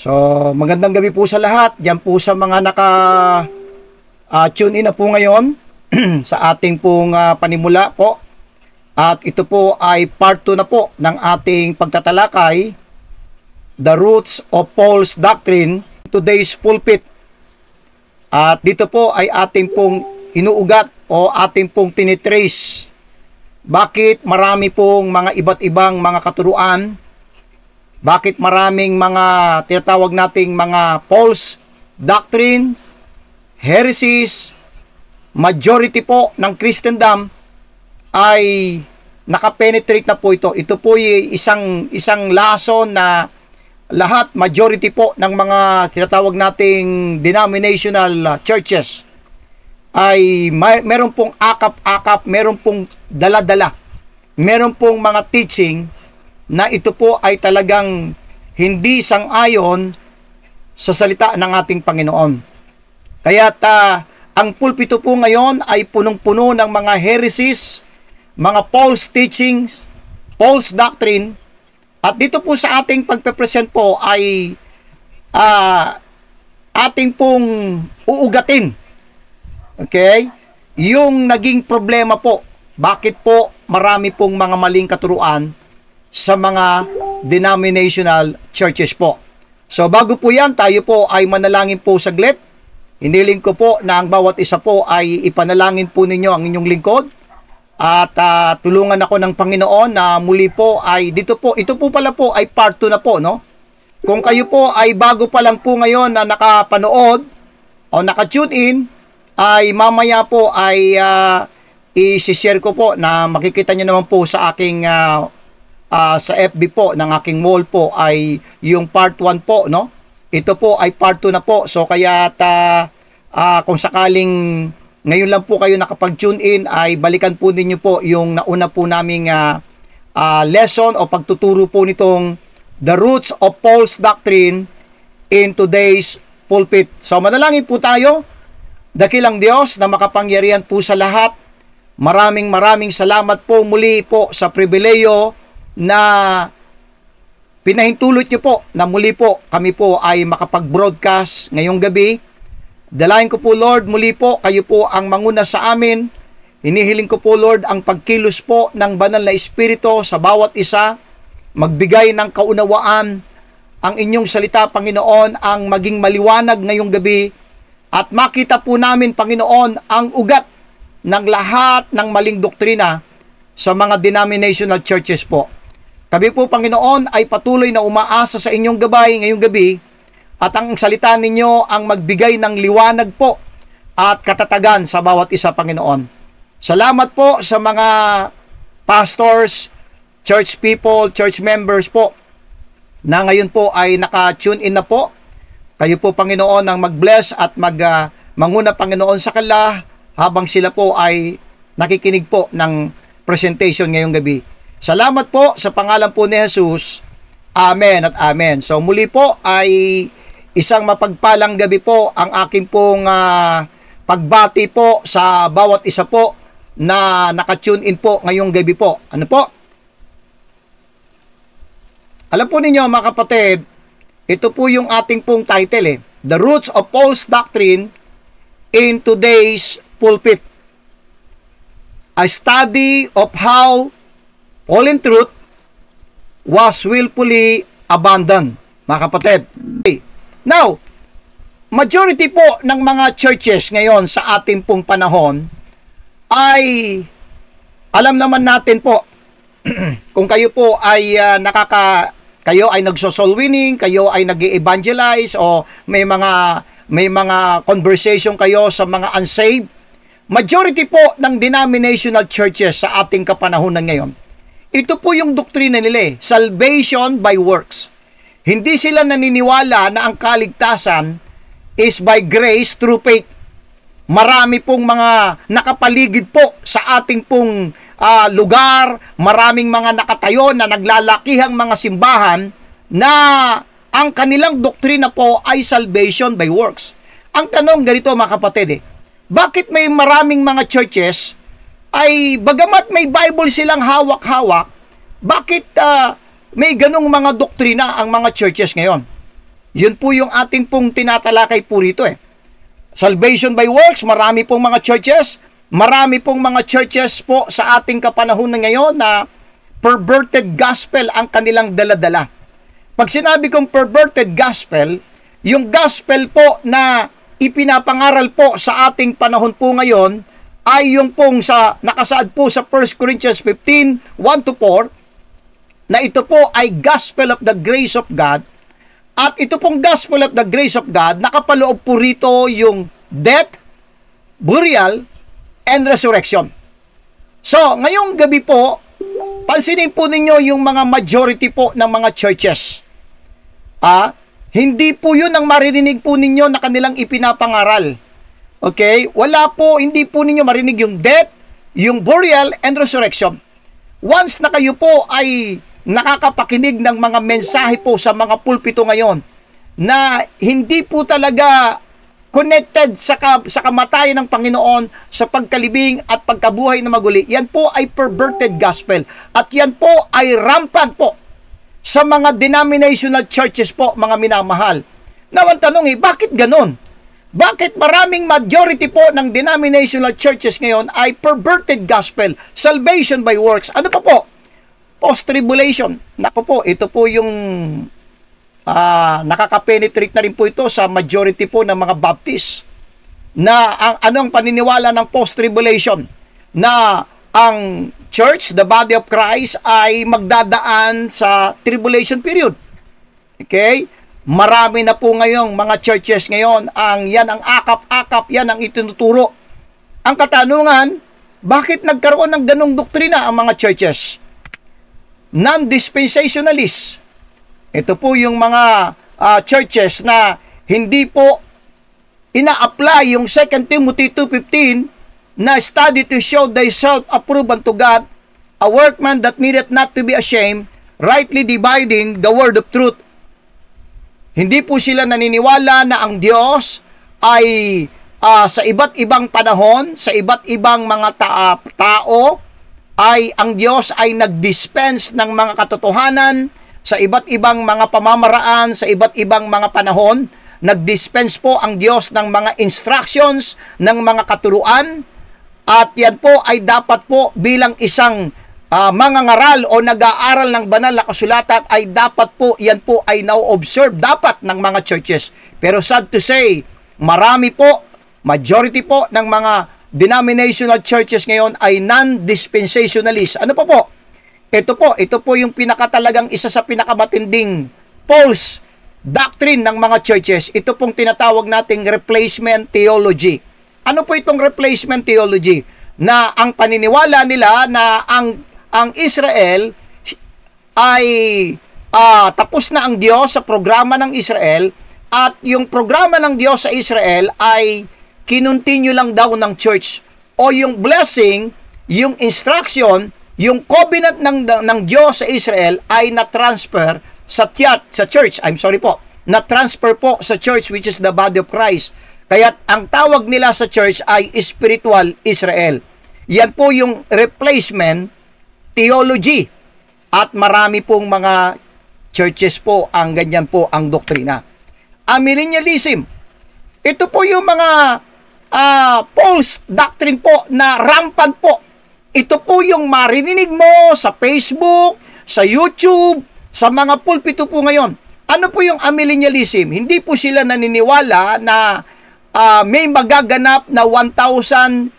So, magandang gabi po sa lahat. Diyan po sa mga tune in na po ngayon sa ating pong panimula po. At ito po ay part 2 na po ng ating pagtatalakay, The Roots of False Doctrine, Today's Pulpit. At dito po ay ating pong inuugat o ating pong tinitrace. Bakit marami pong mga iba't ibang mga katuruan? Bakit maraming mga tinatawag nating mga false doctrines, heresies, majority po ng Christendom ay nakapenetrate na po ito. Ito po ay isang lason na lahat, majority po ng mga tinatawag nating denominational churches ay meron pong akap-akap, meron pong dala-dala, meron pong mga teaching na ito po ay talagang hindi sang-ayon sa salita ng ating Panginoon. Kaya't ang pulpito po ngayon ay punong-puno ng mga heresies, mga false teachings, false doctrine. At dito po sa ating pagpe-present po ay ating pong uugatin. Okay? Yung naging problema po, bakit po marami pong mga maling katuruan sa mga denominational churches po. So bago po yan, tayo po ay manalangin po saglit. Hiniling ko po na ang bawat isa po ay ipanalangin po ninyo ang inyong lingkod. At tulungan ako ng Panginoon na muli po ay ito po pala po ay part 2 na po, no? Kung kayo po ay bago pa lang po ngayon na nakapanood o naka-tune in, ay mamaya po ay i-share ko po na makikita nyo naman po sa aking sa FB po ng aking wall po ay yung part 1 po, no? Ito po ay part 2 na po. So kaya kung sakaling ngayon lang po kayo nakapag-tune in, ay balikan po ninyo po yung nauna po naming lesson o pagtuturo po nitong The Roots of False Doctrine in Today's Pulpit. So manalangin po tayo. Dakilang Diyos na makapangyarihan po sa lahat, maraming salamat po muli po sa pribileyo na pinahintulot niyo po na muli po kami po ay makapag-broadcast ngayong gabi. Dalayan ko po, Lord, muli po kayo po ang manguna sa amin. Hinihiling ko po, Lord, ang pagkilos po ng banal na Espiritu sa bawat isa, magbigay ng kaunawaan ang inyong salita, Panginoon, ang maging maliwanag ngayong gabi at makita po namin, Panginoon, ang ugat ng lahat ng maling doktrina sa mga denominational churches po. Kami po, Panginoon, ay patuloy na umaasa sa inyong gabay ngayong gabi at ang salita ninyo ang magbigay ng liwanag po at katatagan sa bawat isa, Panginoon. Salamat po sa mga pastors, church people, church members po na ngayon po ay naka-tune in na po. Kayo po, Panginoon, ang mag-bless at manguna, Panginoon, sa kanila habang sila po ay nakikinig po ng presentation ngayong gabi. Salamat po sa pangalan po ni Jesus. Amen at amen. So muli po ay isang mapagpalang gabi po ang aking pong pagbati po sa bawat isa po na naka-tune in po ngayong gabi po. Ano po? Alam po ninyo mga kapatid, ito po yung ating pong title The Roots of False Doctrine in Today's Pulpit. A study of how fallen truth was willfully abandoned, mga kapatid. Now, majority po ng mga churches ngayon sa ating pong panahon ay alam naman natin po kung kayo po ay kayo ay nagso-soul winning, kayo ay nag-evangelize o may mga conversation kayo sa mga unsaved. Majority po ng denominational churches sa ating kapanahunan ngayon, ito po yung doktrina nila salvation by works. Hindi sila naniniwala na ang kaligtasan is by grace through faith. Marami pong mga nakapaligid po sa ating pong lugar, maraming mga nakatayo na naglalakihang mga simbahan na ang kanilang doktrina po ay salvation by works. Ang tanong ganito mga kapatid, bakit may maraming mga churches ay bagamat may Bible silang hawak-hawak, bakit may ganong mga doktrina ang mga churches ngayon? Yun po yung ating pong tinatalakay po rito eh. Salvation by works, marami pong mga churches, marami pong mga churches po sa ating kapanahunan ngayon na perverted gospel ang kanilang daladala. Pag sinabi kong perverted gospel, yung gospel po na ipinapangaral po sa ating panahon po ngayon ay yung pong nakasaad po sa 1 Corinthians 15, 1-4, na ito po ay gospel of the grace of God. At ito pong gospel of the grace of God, nakapaloob po rito yung death, burial, and resurrection. So, ngayong gabi po, pansinin po ninyo yung mga majority po ng mga churches. Hindi po yun ang maririnig po ninyo na kanilang ipinapangaral. Okay? Wala po, hindi po ninyo marinig yung death, yung burial, and resurrection. Once na kayo po ay nakakapakinig ng mga mensahe po sa mga pulpito ngayon na hindi po talaga connected sa kamatayan ng Panginoon, sa pagkalibing at pagkabuhay na maguli, yan po ay perverted gospel. At yan po ay rampant po sa mga denominational churches po, mga minamahal. Now, ang tanong bakit ganon? Bakit maraming majority po ng denominational churches ngayon ay perverted gospel, salvation by works? Ano pa po? Post-tribulation. Naku po, ito po yung nakaka-penetrate na rin po ito sa majority po ng mga Baptist. Na ang paniniwala ng post-tribulation? Na ang church, the body of Christ, ay magdadaan sa tribulation period. Okay? Marami na po ngayong mga churches ngayon, yan ang akap-akap, yan ang itinuturo. Ang katanungan, bakit nagkaroon ng ganong doktrina ang mga churches? Non-dispensationalist. Ito po yung mga churches na hindi po ina-apply yung 2 Timothy 2:15 na study to show thyself approved unto God, a workman that needeth not to be ashamed, rightly dividing the word of truth. Hindi po sila naniniwala na ang Diyos ay sa iba't ibang panahon, sa iba't ibang mga tao, ay ang Diyos ay nag-dispense ng mga katotohanan sa iba't ibang mga pamamaraan, sa iba't ibang mga panahon. Nag-dispense po ang Diyos ng mga instructions, ng mga katuruan, at yan po ay dapat po bilang isang mangangaral o nag-aaral ng banal na kasulatan ay dapat po, yan po ay na-observe dapat ng mga churches. Pero sad to say, marami po, majority po ng mga denominational churches ngayon ay non-dispensationalist. Ano pa po? Ito po yung pinakatalagang isa sa pinakamatinding false doctrine ng mga churches. Ito pong tinatawag nating replacement theology. Ano po itong replacement theology? Na ang paniniwala nila na ang Israel ay tapos na ang Diyos sa programa ng Israel, at yung programa ng Diyos sa Israel ay kinontinue lang daw ng church, o yung blessing, yung instruction, yung covenant ng Diyos sa Israel ay na-transfer sa church. Na-transfer po sa church, which is the body of Christ. Kaya ang tawag nila sa church ay spiritual Israel. Yan po yung replacement theology. At marami pong mga churches po ang ganyan po ang doktrina. Amillennialism. Ito po yung mga false doctrine po na rampant po. Ito po yung maririnig mo sa Facebook, sa YouTube, sa mga pulpito po ngayon. Ano po yung amillennialism? Hindi po sila naniniwala na may magaganap na 1,000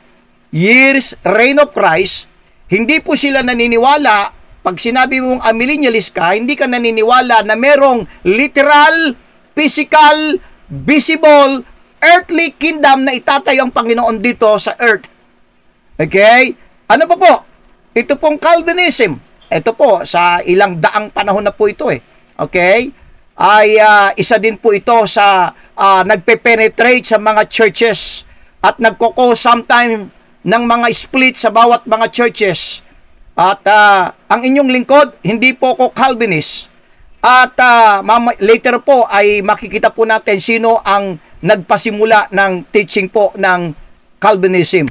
years reign of Christ. Hindi po sila naniniwala, pag sinabi mong amillennialist ka, hindi ka naniniwala na merong literal, physical, visible, earthly kingdom na itatayo ang Panginoon dito sa earth. Okay? Ano pa po? Ito pong Calvinism. Ito po, sa ilang daang panahon na po ito Okay? Ay isa din po ito sa nagpe-penetrate sa mga churches at nagko-cause sometime ng mga split sa bawat mga churches. At ang inyong lingkod, hindi po ko Calvinist. At later po ay makikita po natin sino ang nagpasimula ng teaching po ng Calvinism.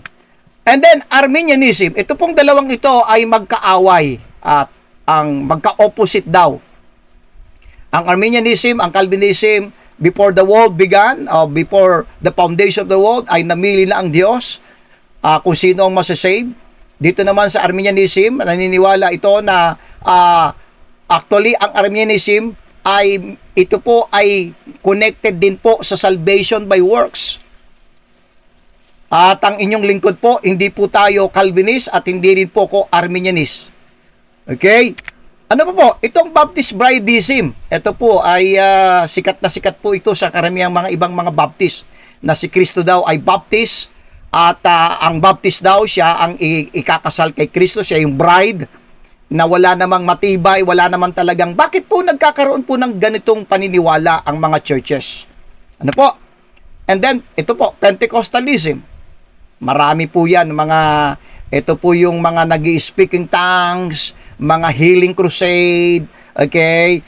And then Arminianism. Ito pong dalawang ito ay magkaaway at ang magka-opposite daw. Ang Arminianism, ang Calvinism, before the world began, before the foundation of the world, ay namili na ang Diyos kung sino ang masasave. Dito naman sa Arminianism, naniniwala ito na actually ang Arminianism ay ito po ay connected din po sa salvation by works. At ang inyong lingkod po, hindi po tayo Calvinist at hindi rin po ko Arminianist. Okay? Ano po? Itong Baptist Brideism, ito po ay sikat na sikat po ito sa karamihang mga ibang mga Baptist na si Kristo daw ay Baptist at ang Baptist daw siya ang ikakasal kay Kristo, siya yung bride na wala namang matibay, wala namang talagang, bakit po nagkakaroon po ng ganitong paniniwala ang mga churches? Ano po? And then, ito po, Pentecostalism. Marami po yan, ito po yung mga nag-i-speaking tongues, mga healing crusade, okay?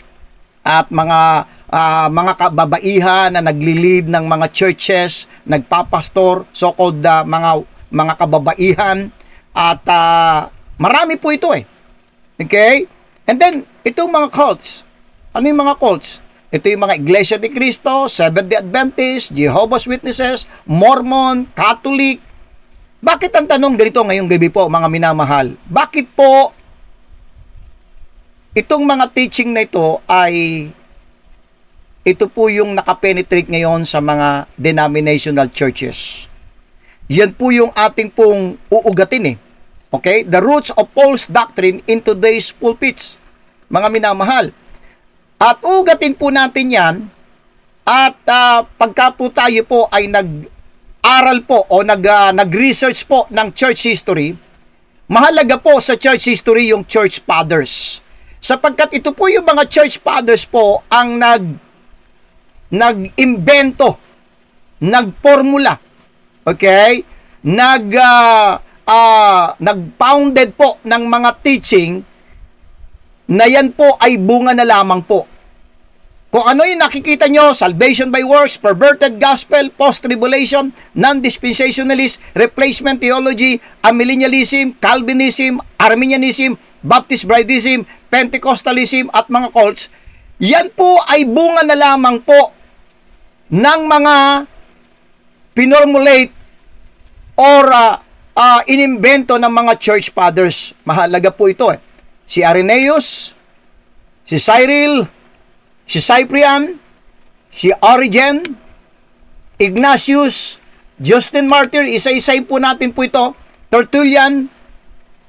At mga kababaihan na nagli-lead ng mga churches, nagpapastor, so-called mga kababaihan, at marami po ito eh. Okay? And then, itong mga cults. Ano yung mga cults? Ito yung mga Iglesia ni Cristo, Seventh-day Adventist, Jehovah's Witnesses, Mormon, Catholic. Bakit ang tanong ganito ngayong gabi po, mga minamahal? Bakit po itong mga teaching na ito ay ito po yung nakapenetrate ngayon sa mga denominational churches? Yan po yung ating pong uugatin eh. Okay? The roots of false doctrine in today's pulpits. Mga minamahal. At ugatin po natin yan at pagka po tayo po ay nag-aral po o nag-research po ng church history, mahalaga po sa church history yung church fathers. Sapagkat ito po yung mga church fathers po ang nag-imbento, nag-formula, okay? Nag-founded po ng mga teaching na yan po ay bunga na lamang po. Kung ano yung nakikita nyo, salvation by works, perverted gospel, post-tribulation, non-dispensationalist, replacement theology, amillennialism, Calvinism, Arminianism, Baptist Brideism, Pentecostalism, at mga cults, yan po ay bunga na lamang po ng mga pinormulate or inimbento ng mga church fathers. Mahalaga po ito eh. Si Irenaeus, si Cyril, si Cyprian, si Origen, Ignatius, Justin Martyr, isa-isayin po natin po ito, Tertullian,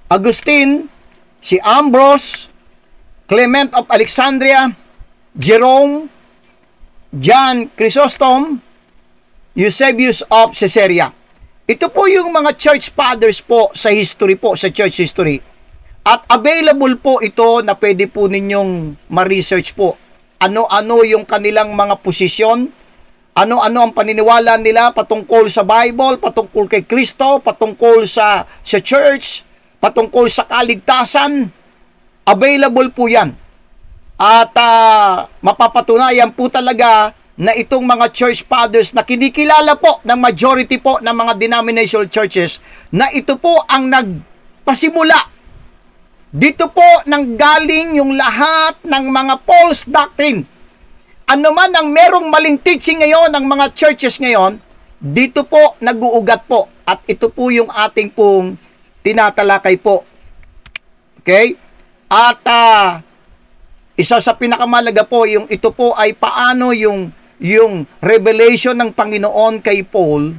Augustine, si Ambrose, Clement of Alexandria, Jerome, John Chrysostom, Eusebius of Caesarea. Ito po yung mga church fathers po sa history po, sa church history. At available po ito na pwede po ninyong ma-research po. Ano-ano yung kanilang mga posisyon, ano-ano ang paniniwala nila patungkol sa Bible, patungkol kay Kristo, patungkol sa church, patungkol sa kaligtasan. Available po yan. At mapapatunayan po talaga na itong mga church fathers na kinikilala po ng majority po ng mga denominational churches na ito po ang nagpasimula. Dito po nanggaling yung lahat ng mga false doctrine. Ano man ang merong maling teaching ngayon ng mga churches ngayon, dito po nag-uugat po. At ito po yung ating pong tinatalakay po. Okay? At isa sa pinakamalaga po, yung ito po ay paano yung revelation ng Panginoon kay Paul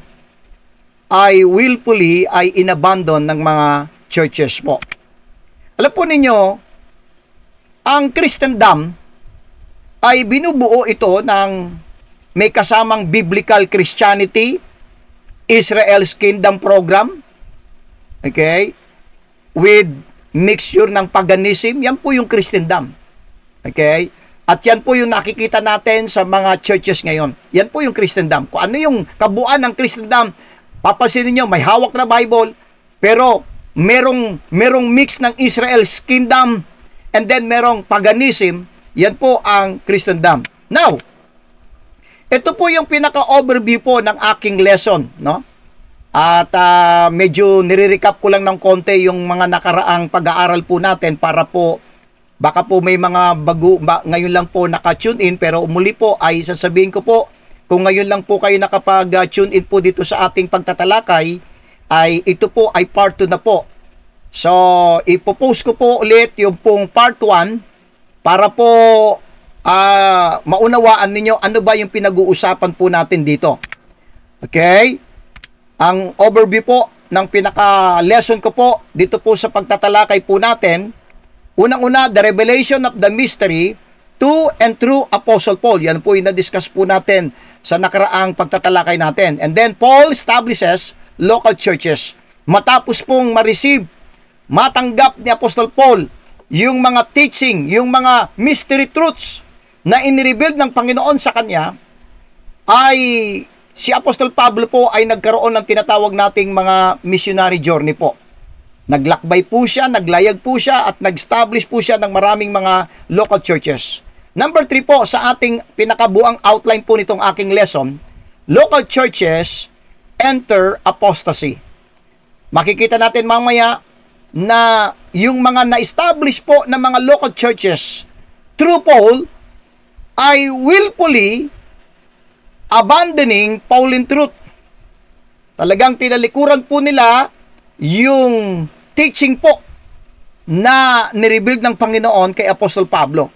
ay willfully ay inabandon ng mga churches po. Alam po ninyo, ang Christendom ay binubuo ito ng may kasamang biblical Christianity, Israel's Kingdom Program, okay, with mixture ng paganism. Yan po yung Christendom. Okay? At yan po yung nakikita natin sa mga churches ngayon. Yan po yung Christendom. Kung ano yung kabuuan ng Christendom, papansinin nyo, may hawak na Bible, pero merong mix ng Israel's kingdom and then merong paganism. Yan po ang Christendom. Now, ito po yung pinaka-overview po ng aking lesson, no? At medyo nire-recap ko lang ng konti yung mga nakaraang pag-aaral po natin para po Baka po may mga bago, ngayon lang po naka-tune in, pero muli po ay sasabihin ko po, kung ngayon lang po kayo nakapag-tune in po dito sa ating pagtatalakay, ay ito po ay part 2 na po. So, ipopost ko po ulit yung pong part 1 para po maunawaan ninyo ano ba yung pinag-uusapan po natin dito. Okay? Ang overview po ng pinaka-lesson ko po dito po sa pagtatalakay po natin, unang-una, the revelation of the mystery to and through Apostle Paul. Yan po yung na-discuss po natin sa nakaraang pagtatalakay natin. And then, Paul establishes local churches. Matapos pong ma-receive, matanggap ni Apostle Paul yung mga teaching, yung mga mystery truths na inirevealed ng Panginoon sa kanya, ay si Apostol Pablo po ay nagkaroon ng tinatawag nating mga missionary journey po. Naglakbay po siya, naglayag po siya, at nag-establish po siya ng maraming mga local churches. Number 3 po, sa ating pinakabuang outline po nitong aking lesson, local churches enter apostasy. Makikita natin mamaya na yung mga na-establish po na mga local churches through Paul ay willfully abandoning Pauline truth. Talagang tinalikuran po nila yung teaching po na nirevealed ng Panginoon kay Apostle Pablo.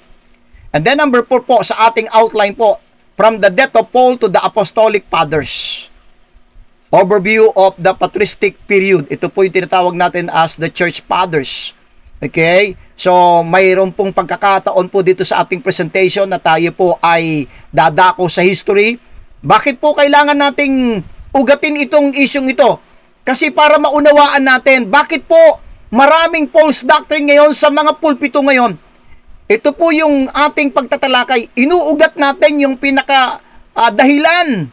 And then number 4 po sa ating outline po, from the death of Paul to the Apostolic Fathers. Overview of the patristic period. Ito po yung tinatawag natin as the Church Fathers. Okay? So, mayroon pong pagkakataon po dito sa ating presentation na tayo po ay dadako sa history. Bakit po kailangan nating ugatin itong isyong ito? Kasi para maunawaan natin, bakit po maraming false doctrine ngayon sa mga pulpito ngayon? Ito po yung ating pagtatalakay. Inuugat natin yung pinaka dahilan.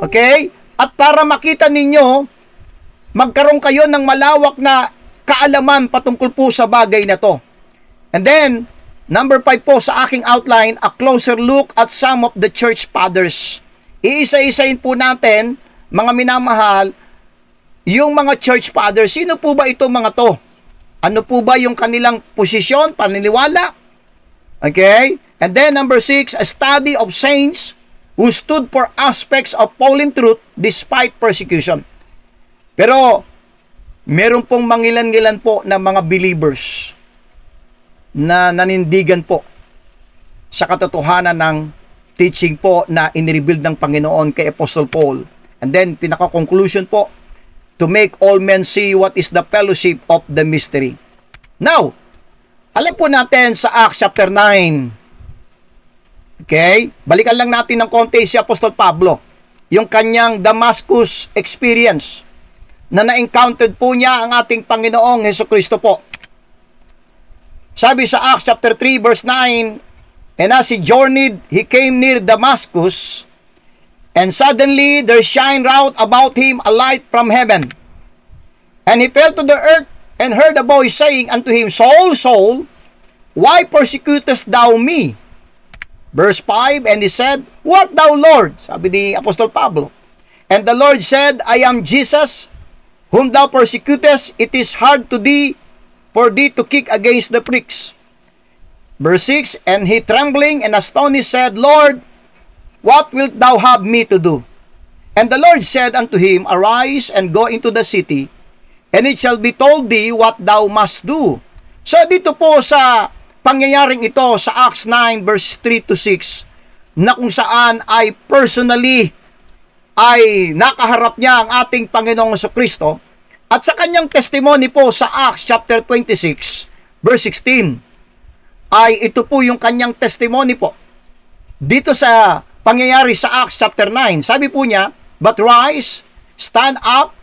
Okay? At para makita ninyo, magkaroon kayo ng malawak na kaalaman patungkol po sa bagay na to. And then, number 5 po sa aking outline, a closer look at some of the church fathers. Iisa-isain po natin, mga minamahal, yung mga church fathers. Sino po ba itong mga to? Ano po ba yung kanilang posisyon, paniniwala? Okay? And then number 6, a study of saints who stood for aspects of Pauline truth despite persecution. Pero, meron pong mangilan-ngilan po na mga believers na nanindigan po sa katotohanan ng teaching po na inirevealed ng Panginoon kay Apostle Paul. And then, pinaka-conclusion po, to make all men see what is the fellowship of the mystery. Now, alam po natin sa Acts chapter 9. Okay? Balikan lang natin ng konti si Apostol Pablo. Yung kanyang Damascus experience na na-encountered po niya ang ating Panginoong Hesukristo po. Sabi sa Acts chapter 3 verse 9, and as he journeyed, he came near Damascus, and suddenly there shined round about him a light from heaven. And he fell to the earth, and heard a voice saying unto him, Saul, Saul, why persecutest thou me? Verse 5, and he said, What thou, Lord? Sabi ni Apostol Pablo. And the Lord said, I am Jesus, whom thou persecutest. It is hard to thee, for thee to kick against the pricks. Verse 6, and he trembling and astonished said, Lord, what wilt thou have me to do? And the Lord said unto him, Arise and go into the city, and it shall be told thee what thou must do. So dito po sa pangyayaring ito sa Acts 9 verse 3 to 6, na kung saan ay personally ay nakaharap niya ang ating Panginoong Jesucristo, at sa kanyang testimony po sa Acts chapter 26 verse 16, ay ito po yung kanyang testimony po dito sa pangyayari sa Acts chapter 9. Sabi po niya, But rise, stand up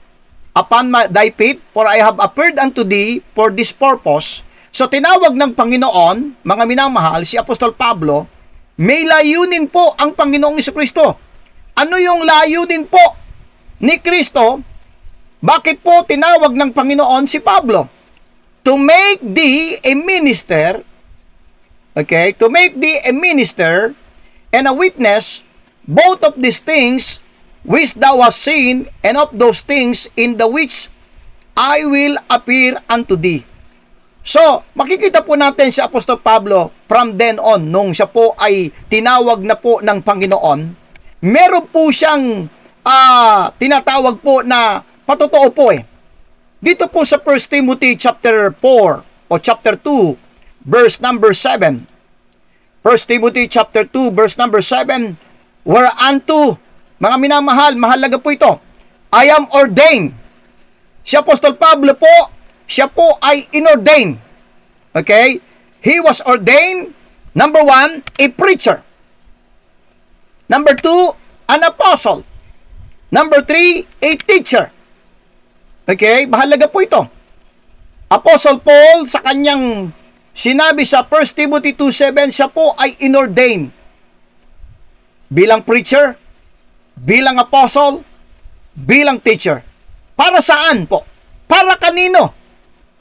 upon thy feet, for I have appeared unto thee for this purpose. So tinawag ng Panginoon, mga minamahal, si Apostol Pablo, may layunin po ang Panginoong Jesucristo. Ano yung layunin po ni Kristo? Bakit po tinawag ng Panginoon si Pablo? To make thee a minister, okay, to make thee a minister and a witness both of these things which thou hast seen, and of those things in the which I will appear unto thee. So, makikita po natin si Apostol Pablo from then on, nung siya po ay tinawag na po ng Panginoon, meron po siyang tinatawag po na patotoo po eh. Dito po sa 1 Timothy chapter 4 o chapter 2, verse number 7. 1 Timothy chapter 2, verse number 7, whereunto, mga minamahal, mahalaga po ito, I am ordained. Si Apostol Pablo po, siya po ay inordained. Okay? He was ordained, number 1, a preacher. Number 2, an apostle. Number 3, a teacher. Okay? Mahalaga po ito. Apostle Paul, sa kanyang sinabi sa 1 Timothy 2:7, siya po ay inordained bilang preacher, bilang apostle, bilang teacher. Para saan po? Para kanino?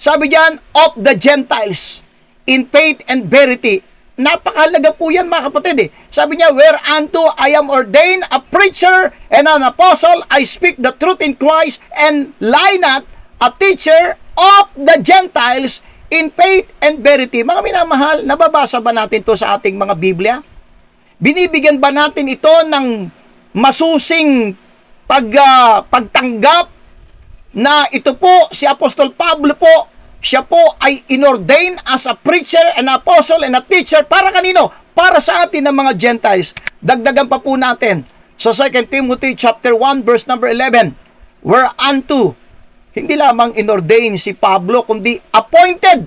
Sabi diyan, of the Gentiles, in faith and verity. Napakahalaga po yan, mga kapatid eh. Sabi niya, whereunto I am ordained a preacher and an apostle, I speak the truth in Christ, and lie not, a teacher of the Gentiles in faith and verity. Mga minamahal, nababasa ba natin to sa ating mga Biblia? Binibigyan ba natin ito ng masusing pagtanggap na ito po, si Apostol Pablo po, siya po ay inordained as a preacher, an apostle, and a teacher. Para kanino? Para sa atin ng mga Gentiles. Dagdagan pa po natin sa 2 Timothy chapter 1, verse number 11, whereunto, hindi lamang inordained si Pablo, kundi appointed.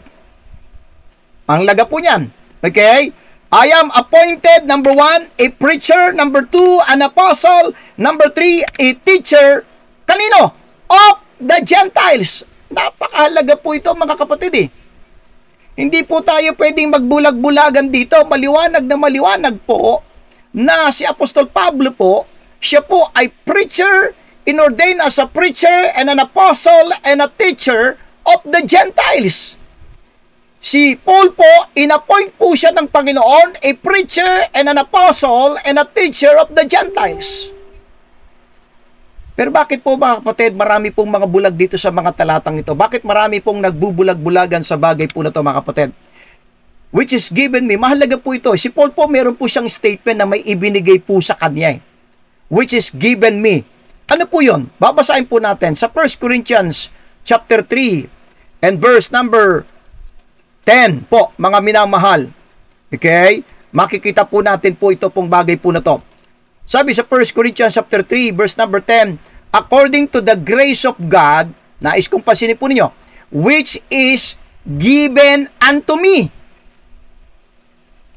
Ang laga po niyan. Okay? I am appointed, number 1, a preacher, number 2, an apostle, number 3, a teacher. Kanino? Of the Gentiles. Napakahalaga po ito, mga kapatid eh. Hindi po tayo pwedeng magbulag-bulagan dito. Maliwanag na maliwanag po na si Apostol Pablo po, siya po ay preacher, inordained as a preacher and an apostle and a teacher of the Gentiles. Si Paul po, inappoint po siya ng Panginoon, a preacher and an apostle and a teacher of the Gentiles. Pero bakit po, mga kapatid, marami pong mga bulag dito sa mga talatang ito? Bakit marami pong nagbubulag-bulagan sa bagay po na ito, mga kapatid? Which is given me. Mahalaga po ito. Si Paul po, meron po siyang statement na may ibinigay po sa kanya. Which is given me. Ano po yun? Babasahin po natin sa 1 Corinthians chapter 3 and verse number 10 po, mga minamahal. Okay? Makikita po natin po ito pong bagay po na to. Sabi sa 1 Corinthians chapter 3, verse number 10, according to the grace of God, nais kong pasinin po ninyo, which is given unto me.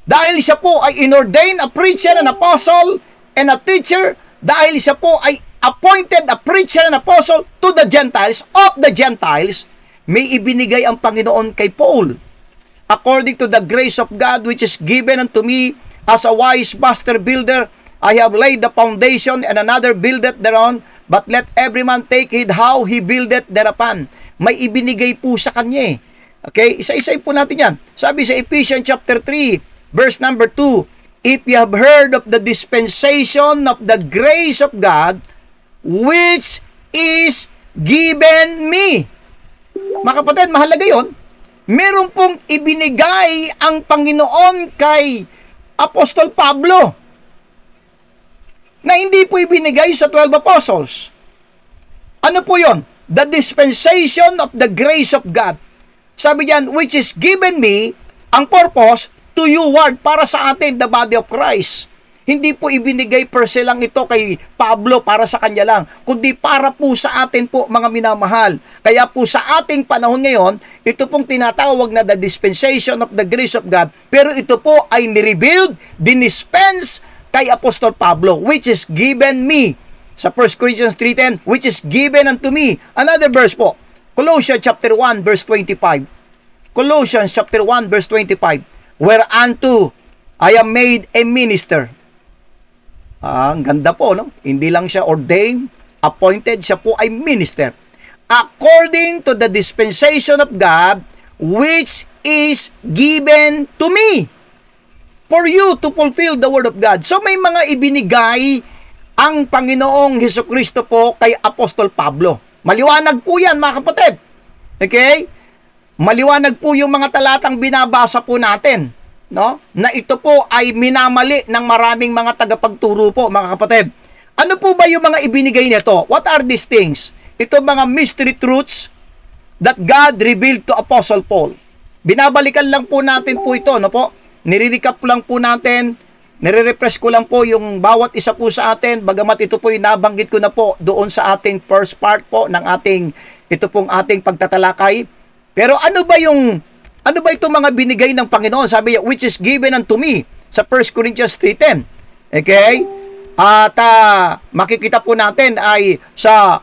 Dahil siya po ay inordained a preacher, an apostle, and a teacher, dahil siya po ay appointed a preacher and apostle to the Gentiles, of the Gentiles, may ibinigay ang Panginoon kay Paul. According to the grace of God, which is given unto me as a wise master builder, I have laid the foundation, and another buildeth thereon, but let every man take heed how he buildeth thereupon. May ibinigay po sa kanya. Okay? Isa-isa po natin yan. Sabi sa Ephesians chapter 3, verse number 2, if you have heard of the dispensation of the grace of God, which is given me. Mga kapatid, mahalaga yon. Meron pong ibinigay ang Panginoon kay Apostol Pablo na hindi po ibinigay sa 12 apostles. Ano po yon? The dispensation of the grace of God. Sabi diyan, which is given me, ang purpose, to you, word, para sa atin, the body of Christ. Hindi po ibinigay per se lang ito kay Pablo para sa kanya lang, kundi para po sa atin po, mga minamahal. Kaya po sa ating panahon ngayon, ito pong tinatawag na the dispensation of the grace of God, pero ito po ay nirevealed, dinispense kay Apostol Pablo, which is given me. Sa 1 Corinthians 3:10, which is given unto me. Another verse po, Colossians chapter 1 verse 25. Colossians chapter 1 verse 25. Whereunto I am made a minister. Ang ganda po, no? Hindi lang siya ordained, appointed, siya po ay minister. According to the dispensation of God, which is given to me, for you to fulfill the word of God. So may mga ibinigay ang Panginoong Hesukristo po kay Apostol Pablo. Maliwanag po yan, mga kapatid. Okay? maliwanag po yung mga talatang binabasa po natin, no? Na ito po ay minamali ng maraming mga tagapagturo po, mga kapatid. Ano po ba yung mga ibinigay nito? What are these things? Ito mga mystery truths that God revealed to Apostle Paul. Binabalikan lang po natin po ito, no po? Nire-recap lang po natin, nire-refresh ko lang po yung bawat isa po sa atin, bagamat ito po yung nabanggit ko na po doon sa ating first part po ng ito pong ating pagtatalakay. Pero ano ba itong mga binigay ng Panginoon? Sabi niya, which is given unto me sa 1 Corinthians 3:10. Okay? At makikita po natin ay sa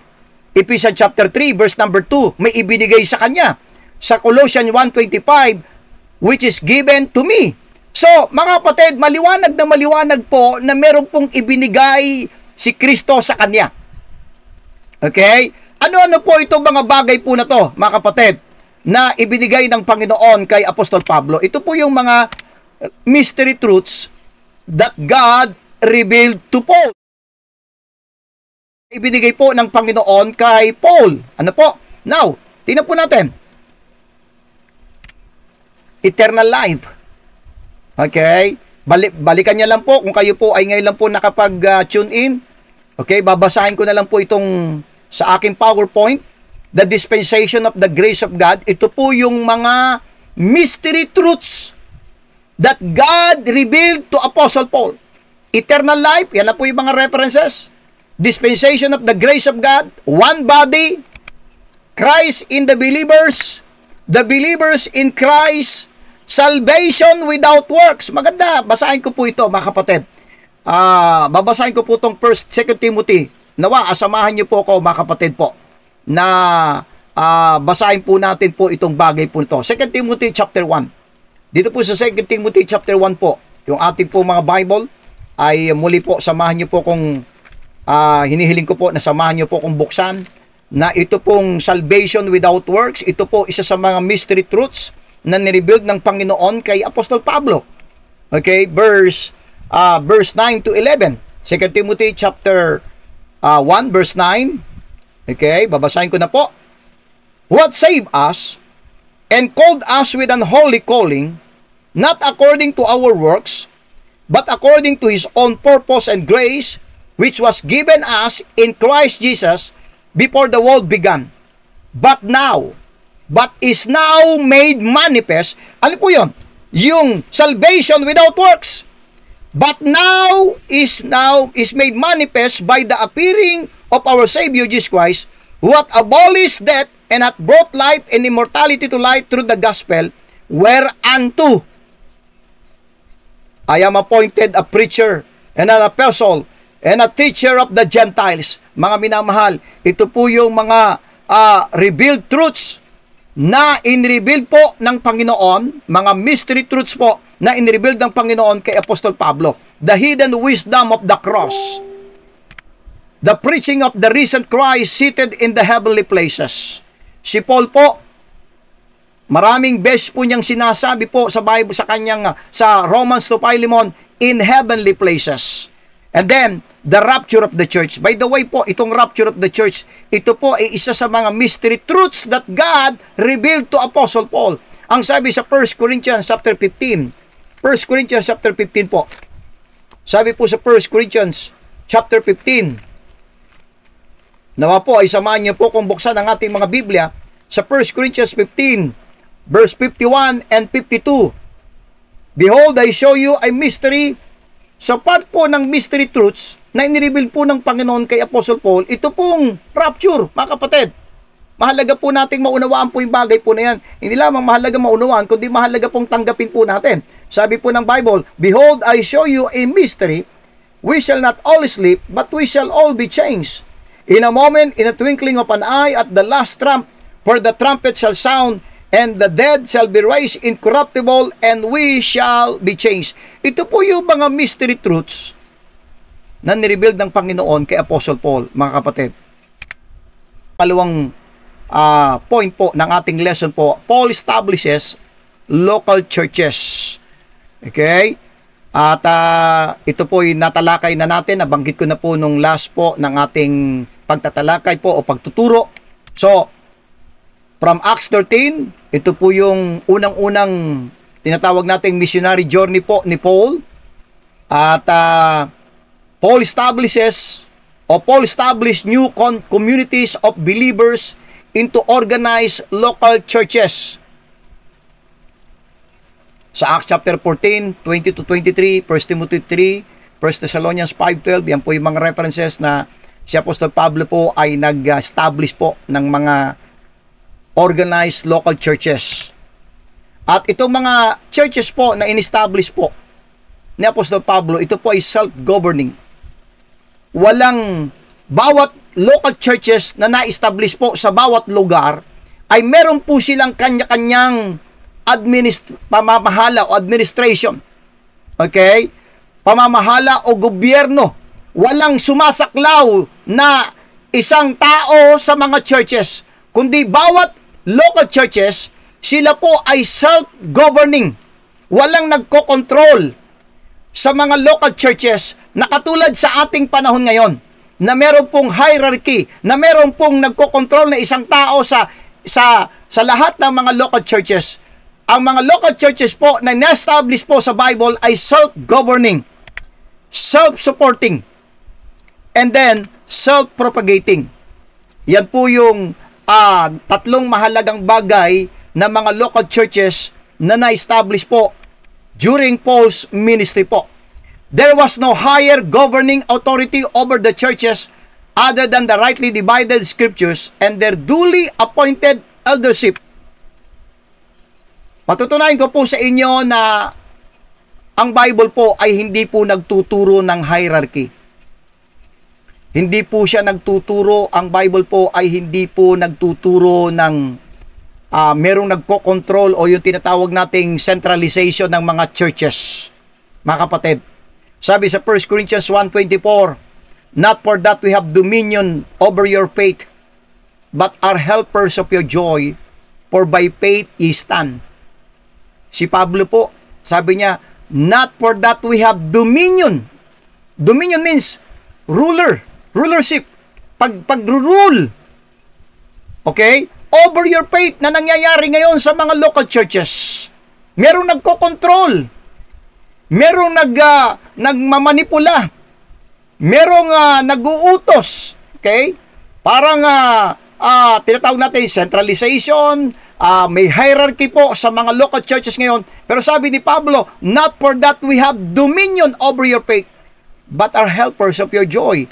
Ephesians chapter 3 verse number 2, may ibinigay sa kanya. Sa Colossians 1:25, which is given to me. So, mga kapatid, maliwanag na maliwanag po na meron pong ibinigay si Kristo sa kanya. Okay? Ano-ano po itong mga bagay po na to, mga kapatid, na ibinigay ng Panginoon kay Apostol Pablo? Ito po yung mga mystery truths that God revealed to Paul. Ibinigay po ng Panginoon kay Paul. Ano po? Now, tingnan po natin. Eternal life. Okay? Balikan niya lang po kung kayo po ay ngayon lang po nakapag-tune in. Okay? Babasahin ko na lang po itong sa aking PowerPoint. The dispensation of the grace of God. Ito po yung mga mystery truths that God revealed to Apostle Paul. Eternal life, yan na po yung mga references. Dispensation of the grace of God, one body, Christ in the believers in Christ, salvation without works. Maganda, basahin ko po ito, mga kapatid. Babasahin ko po itong 2 Timothy. Nawa, asamahan niyo po ako, mga kapatid po, na basahin po natin po itong bagay po ito. 2 Timothy chapter 1. Dito po sa 2 Timothy chapter 1 po, yung ating po mga Bible, ay muli po, samahan niyo po kung hinihiling ko po na samahan niyo po kung buksan na ito pong salvation without works. Ito po isa sa mga mystery truths na nirebuild ng Panginoon kay Apostol Pablo. Okay, verse 9 to 11. 2 Timothy chapter 1 verse 9. Okay, babasahin ko na po. What saved us and called us with an holy calling, not according to our works, but according to His own purpose and grace, which was given us in Christ Jesus before the world began. But is now made manifest. Ano po yun? Yung salvation without works. But now is made manifest by the appearing of our Savior Jesus Christ, who hath abolished death and hath brought life and immortality to light through the gospel, whereunto I am appointed a preacher and an apostle and a teacher of the Gentiles. Mga minamahal, ito po yung mga revealed truths na in-reveal po ng Panginoon, mga mystery truths po na in-reveal ng Panginoon kay Apostol Pablo. The hidden wisdom of the cross. The preaching of the risen Christ seated in the heavenly places. Si Paul po, maraming beses po niyang sinasabi po sa Bible, sa kanyang, sa Romans to Philemon, in heavenly places. And then, the rapture of the church. By the way po, itong rapture of the church, ito po ay isa sa mga mystery truths that God revealed to Apostle Paul. Ang sabi sa 1 Corinthians chapter 15, 1 Corinthians chapter 15 po. Sabi po sa 1 Corinthians chapter 15, nawa po ay samahan niyo po kung buksan ang ating mga Biblia sa 1 Corinthians 15, verse 51 and 52. Behold, I show you a mystery. So part po ng mystery truths na inireveal po ng Panginoon kay Apostle Paul, ito pong rapture, mga kapatid. Mahalaga po nating maunawaan po yung bagay po na yan. Hindi lamang mahalaga maunawaan, kundi mahalaga pong tanggapin po natin. Sabi po ng Bible, behold, I show you a mystery. We shall not all sleep, but we shall all be changed. In a moment, in a twinkling of an eye, at the last trump, for the trumpet shall sound, and the dead shall be raised incorruptible, and we shall be changed. Ito po yung mga mystery truths na nirebuild ng Panginoon kay Apostle Paul, mga kapatid. Kalawang point po ng ating lesson po, Paul establishes local churches. Okay? At ito po yung natalakay na natin, nabanggit ko na po nung last po ng ating pagtatalakay po o pagtuturo. So, from Acts 13, ito po yung unang-unang tinatawag nating missionary journey po ni Paul. At Paul established new communities of believers into organized local churches. Sa Acts chapter 14, 20 to 23, 1 Timothy 3, 1 Thessalonians 5:12, yan po yung mga references na si Apostol Pablo po ay nag-establish po ng mga organized local churches. At itong mga churches po na in-establish po ni Apostol Pablo, ito po ay self-governing. Bawat local churches na na-establish po sa bawat lugar ay meron po silang kanya-kanyang pamamahala o administration. Okay? Pamamahala o gobyerno. Walang sumasaklaw na isang tao sa mga churches, kundi bawat local churches, sila po ay self-governing. Walang nagko-control sa mga local churches na katulad sa ating panahon ngayon, na meron pong hierarchy, na meron pong nagko-control na isang tao sa lahat ng mga local churches. Ang mga local churches po na na-establish po sa Bible ay self-governing, self-supporting, and then self-propagating. Yan po yung tatlong mahalagang bagay na mga local churches na na-establish po during Paul's ministry po. There was no higher governing authority over the churches other than the rightly divided scriptures and their duly appointed eldership. Patutunayan ko po sa inyo na ang Bible po ay hindi po nagtuturo ng hierarchy. Hindi po siya nagtuturo, ang Bible po ay hindi po nagtuturo ng merong nagko-control o yung tinatawag nating centralization ng mga churches. Mga kapatid, sabi sa 1 Corinthians 1:24, not for that we have dominion over your faith, but are helpers of your joy, for by faith ye stand. Si Pablo po, sabi niya, not for that we have dominion. Dominion means rulership, pag-rule. Okay? Over your faith na nangyayari ngayon sa mga local churches. Merong nagko-control. Merong nagmamanipula. Merong nag-uutos. Okay? Parang tinatawag natin centralization, may hierarchy po sa mga local churches ngayon. Pero sabi ni Pablo, not for that we have dominion over your faith, but are helpers of your joy.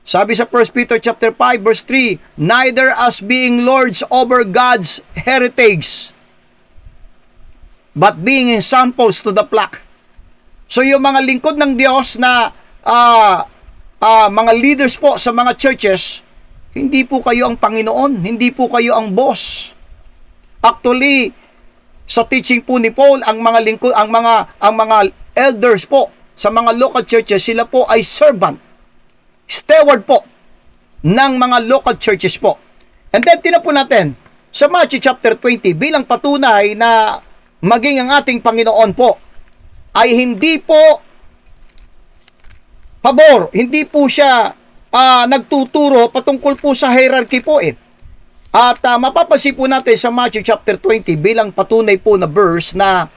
Sabi sa 1 Peter chapter 5 verse 3, neither as being lords over God's heritage, but being examples to the flock. So yung mga lingkod ng Diyos na mga leaders po sa mga churches, hindi po kayo ang Panginoon, hindi po kayo ang boss. Actually, sa teaching po ni Paul, ang mga lingkod, ang mga elders po sa mga local churches, sila po ay servant, steward po ng mga local churches po. And then tingnan po natin sa Matthew chapter 20 bilang patunay na maging ang ating Panginoon po ay hindi po pabor, hindi po siya nagtuturo patungkol po sa hierarchy po eh. At mapapansin po natin sa Matthew chapter 20 bilang patunay po na verse na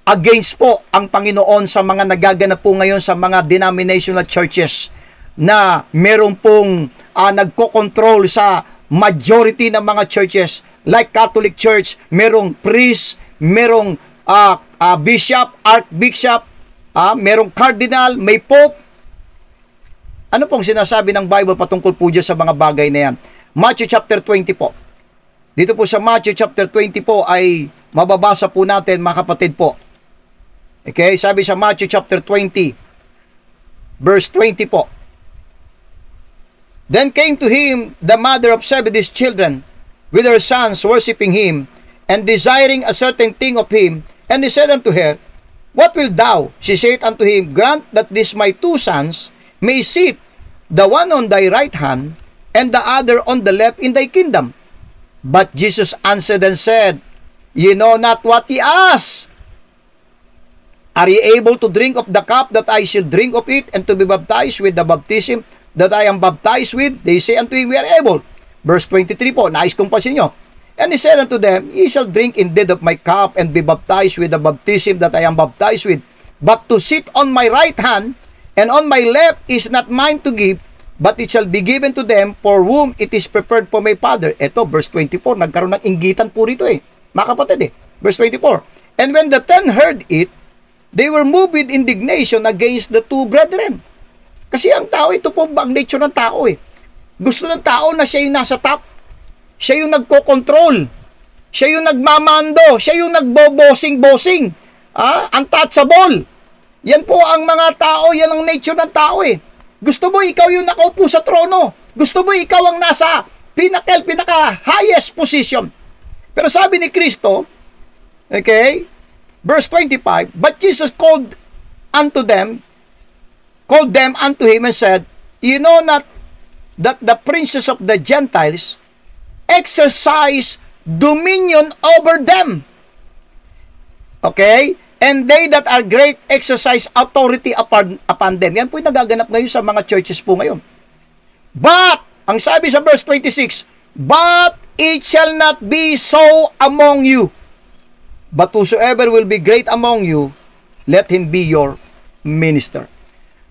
against po ang Panginoon sa mga nagaganap po ngayon sa mga denominational churches na meron pong nagko-control sa majority ng mga churches. Like Catholic Church, merong priest, merong bishop, archbishop, merong cardinal, may pope. Ano pong sinasabi ng Bible patungkol po dyan sa mga bagay na yan? Matthew chapter 20 po. Dito po sa Matthew chapter 20 po ay mababasa po natin mga kapatid po. Okay, sabi sa Matthew chapter 20 verse 20 po. Then came to him the mother of Zebedee's children with her sons worshiping him and desiring a certain thing of him, and he said unto her, what wilt thou? She said unto him, grant that these my two sons may sit, the one on thy right hand and the other on the left in thy kingdom. But Jesus answered and said, ye know not what ye ask. Are ye able to drink of the cup that I shall drink of it, and to be baptized with the baptism that I am baptized with? They say unto him, we are able. Verse 23 po, nais kong pasin nyo. And he said unto them, Ye shall drink indeed of my cup, and be baptized with the baptism that I am baptized with. But to sit on my right hand, and on my left is not mine to give, but it shall be given to them for whom it is prepared for my Father. Ito, verse 24, nagkaroon ng inggitan po rito mga kapatid Verse 24, And when the 10 heard it, they were moved with indignation against the two brethren. Kasi ang tao, ito po ang nature ng tao Gusto ng tao na siya yung nasa top. Siya yung nagko-control. Siya yung nagmamando. Siya yung nagbo-bossing-bossing. Untouchable. Yan po ang mga tao. Yan ang nature ng tao Gusto mo ikaw yung nakaupo sa trono. Gusto mo ikaw ang nasa pinaka-highest position. Pero sabi ni Kristo, okay, verse 25, But Jesus called them unto him and said, You know not that the princes of the Gentiles exercise dominion over them. Okay? And they that are great exercise authority upon them. Yan po yung nagaganap ngayon sa mga churches po ngayon. But, ang sabi sa verse 26, But it shall not be so among you. But whosoever will be great among you, let him be your minister.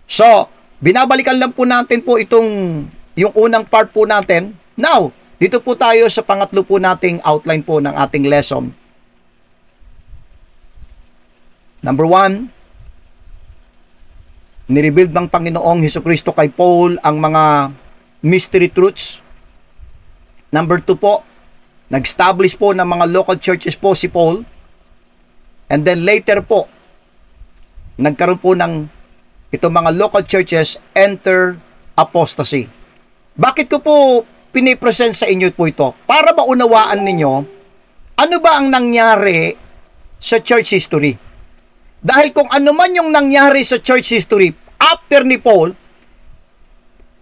So, binabalikan lang po natin po yung unang part po natin. Now, dito po tayo sa pangatlo po nating outline po ng ating lesson. Number 1, nirebuild ng Panginoong Hesukristo kay Paul ang mga mystery truths. Number 2 po, nag-establish po ng mga local churches po si Paul. And then later po, nagkaroon po ng itong mga local churches enter apostasy. Bakit ko po pinipresent sa inyo po ito? Para maunawaan ninyo, ano ba ang nangyari sa church history? Dahil kung ano man yung nangyari sa church history after ni Paul,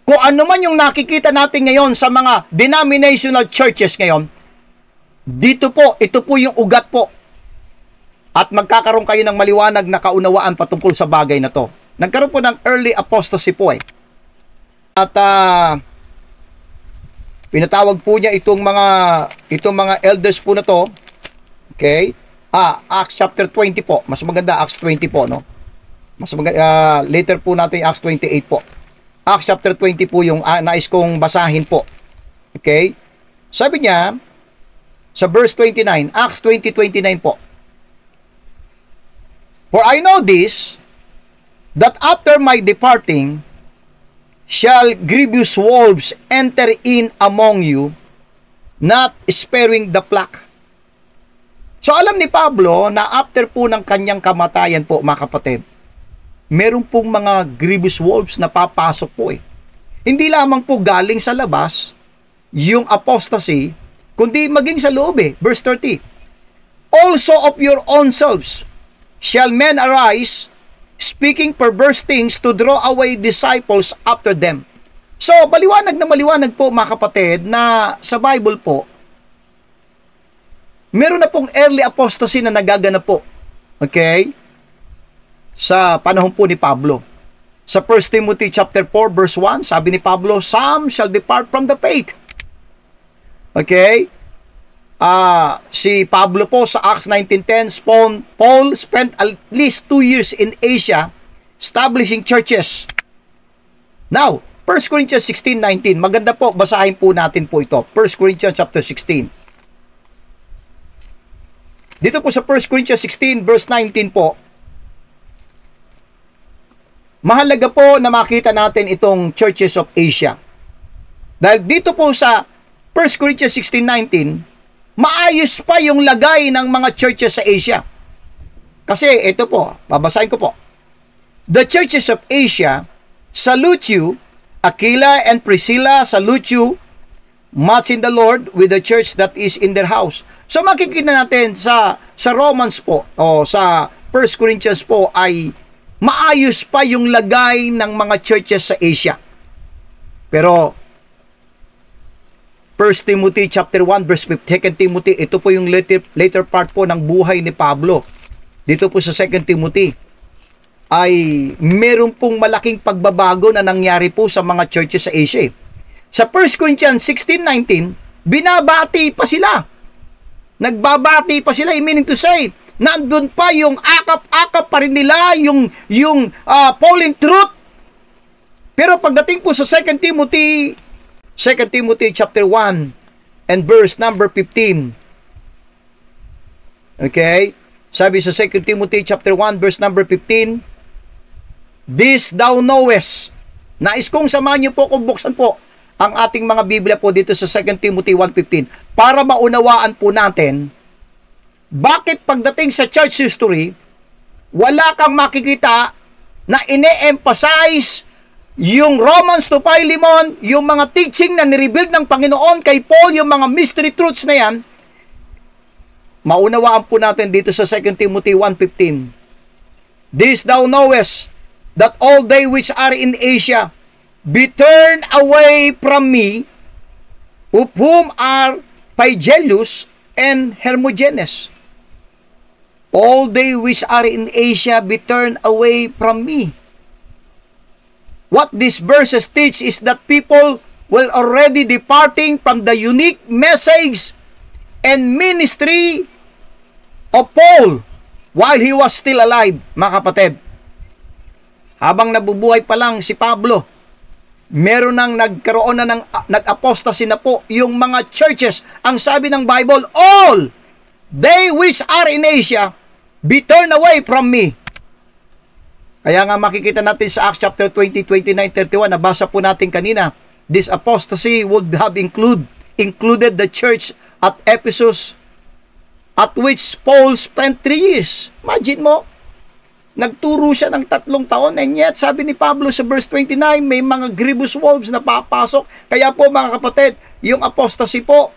kung ano man yung nakikita natin ngayon sa mga denominational churches ngayon, ito po yung ugat po. At magkakaroon kayo ng maliwanag na kaunawaan patungkol sa bagay na to. Nagkaroon po ng early apostasy po At pinatawag po niya itong mga elders po na to. Okay? Acts chapter 20 po. Mas maganda Acts 20 po, no? Mas maganda, later po natin Acts 28 po. Acts chapter 20 po yung nais kong basahin po. Okay? Sabi niya sa verse 29, Acts 20:29 po. For I know this, that after my departing, shall grievous wolves enter in among you, not sparing the flock. So alam ni Pablo na after po ng kanyang kamatayan po, mga kapatid, meron pong mga grievous wolves na papasok po Hindi lamang po galing sa labas, yung apostasy, kundi maging sa loob Verse 30, Also of your own selves shall men arise, speaking perverse things to draw away disciples after them. So, maliwanag po mga kapatid na sa Bible po, meron na pong early apostasy na nagaganap po. Okay? Sa panahon po ni Pablo. Sa 1 Timothy chapter 4 verse 1, sabi ni Pablo, Some shall depart from the faith. Okay? Si Pablo po sa Acts 19:10, Paul spent at least 2 years in Asia establishing churches. Now, 1 Corinthians 16:19, maganda po, basahin po natin po ito. 1 Corinthians chapter 16. Dito po sa 1 Corinthians 16 verse 19 po, mahalaga po na makita natin itong churches of Asia. Dahil dito po sa 1 Corinthians 16:19, maayos pa yung lagay ng mga churches sa Asia. Kasi ito po, babasahin ko po. The churches of Asia salute you. Aquila and Priscilla salute you much in the Lord with the church that is in their house. So makikita natin sa Romans po o sa 1 Corinthians po ay maayos pa yung lagay ng mga churches sa Asia. Pero 1 Timothy chapter 1 verse 2 Timothy, ito po yung later part po ng buhay ni Pablo. Dito po sa 2 Timothy ay meron pong malaking pagbabago na nangyari po sa mga churches sa Asia. Sa 1 Corinthians 16:19, binabati pa sila. Nagbabati pa sila, meaning to say, nandun pa yung akap-akap pa rin nila, yung fallen truth. Pero pagdating po sa 2 Timothy chapter 1 and verse number 15. Okay? Sabi sa 2 Timothy chapter 1 verse number 15, this thou knowest. Nais kong samahan niyo po kung buksan po ang ating mga Biblia po dito sa 2 Timothy 1:15 para maunawaan po natin bakit pagdating sa church history wala kang makikita na ine-emphasize yung Romans to Philemon, yung mga teaching na nirebuild ng Panginoon kay Paul, yung mga mystery truths na yan. Maunawaan po natin dito sa 2 Timothy 1:15. This thou knowest, that all they which are in Asia be turned away from me, of whom are Phygellus and Hermogenes. All they which are in Asia be turned away from me. What these verses teach is that people will already departing from the unique message and ministry of Paul while he was still alive, mga kapatid. Habang nabubuhay pa lang si Pablo, meron nang nagkaroon na ng nag-apostasy na po yung mga churches. Ang sabi ng Bible, all they which are in Asia be turned away from me. Kaya nga makikita natin sa Acts chapter 20, 29, 31, nabasa po natin kanina, this apostasy would have included the church at Ephesus, at which Paul spent 3 years. Imagine mo, nagturo siya ng 3 taon, and yet, sabi ni Pablo sa verse 29, may mga grievous wolves na papasok. Kaya po mga kapatid, yung apostasy po,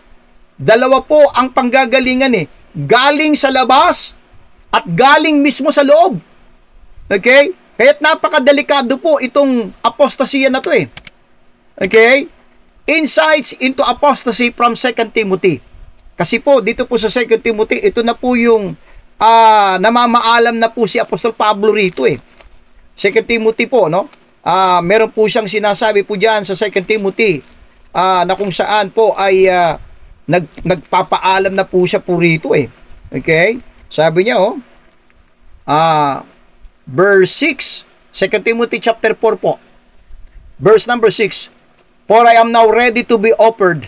dalawa po ang panggagalingan eh. Galing sa labas at galing mismo sa loob. Okay? Kaya't napakadelikado po itong apostasya na to eh. Okay? Insights into apostasy from 2 Timothy. Kasi po, dito po sa 2 Timothy, ito na po yung namamaalam na po si Apostol Pablo rito eh. 2 Timothy po, no? Meron po siyang sinasabi po dyan sa 2 Timothy na kung saan po ay nagpapaalam na po siya po rito eh. Okay? Sabi niya, verse 6, 2 Timothy chapter 4 po. Verse number 6, for I am now ready to be offered,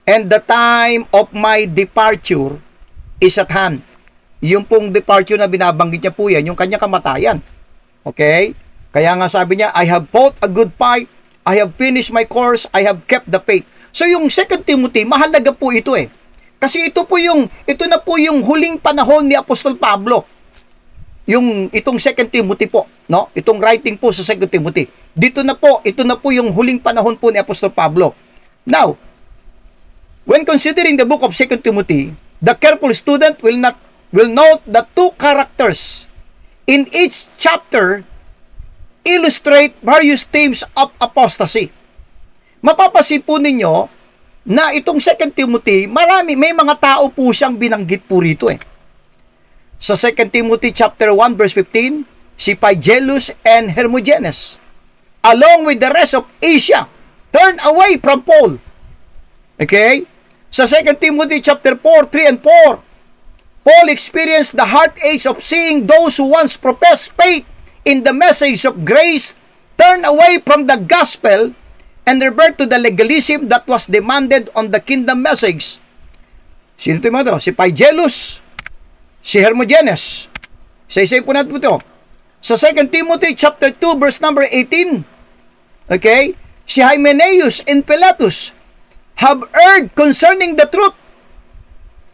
and the time of my departure is at hand. Yung pong departure na binabanggit niya po yan, yung kanyang kamatayan. Okay? Kaya nga sabi niya, I have fought a good fight, I have finished my course, I have kept the faith. So yung 2 Timothy, mahalaga po ito eh. Kasi ito na po yung huling panahon ni Apostol Pablo. Itong 2 Timothy po, no? Itong writing po sa 2 Timothy. Ito na po yung huling panahon po ni Apostol Pablo. Now, when considering the book of 2 Timothy, the careful student will note the 2 characters in each chapter illustrate various themes of apostasy. Mapapansin po ninyo na itong 2 Timothy, may mga tao po siyang binanggit po rito eh. Sa 2 Timothy chapter 1 verse 15, si Phygellus and Hermogenes, along with the rest of Asia, turn away from Paul. Okay? Sa 2 Timothy chapter 4, 3 and 4, Paul experienced the heartache of seeing those who once professed faith in the message of grace turn away from the gospel and revert to the legalism that was demanded on the kingdom message. Sino ito mga to? Si Phygellus, si Hermogenes. Isa-isa po natin po ito. Sa 2 Timothy chapter 2 verse number 18, okay, si Hymenaeus and Philetus have heard concerning the truth.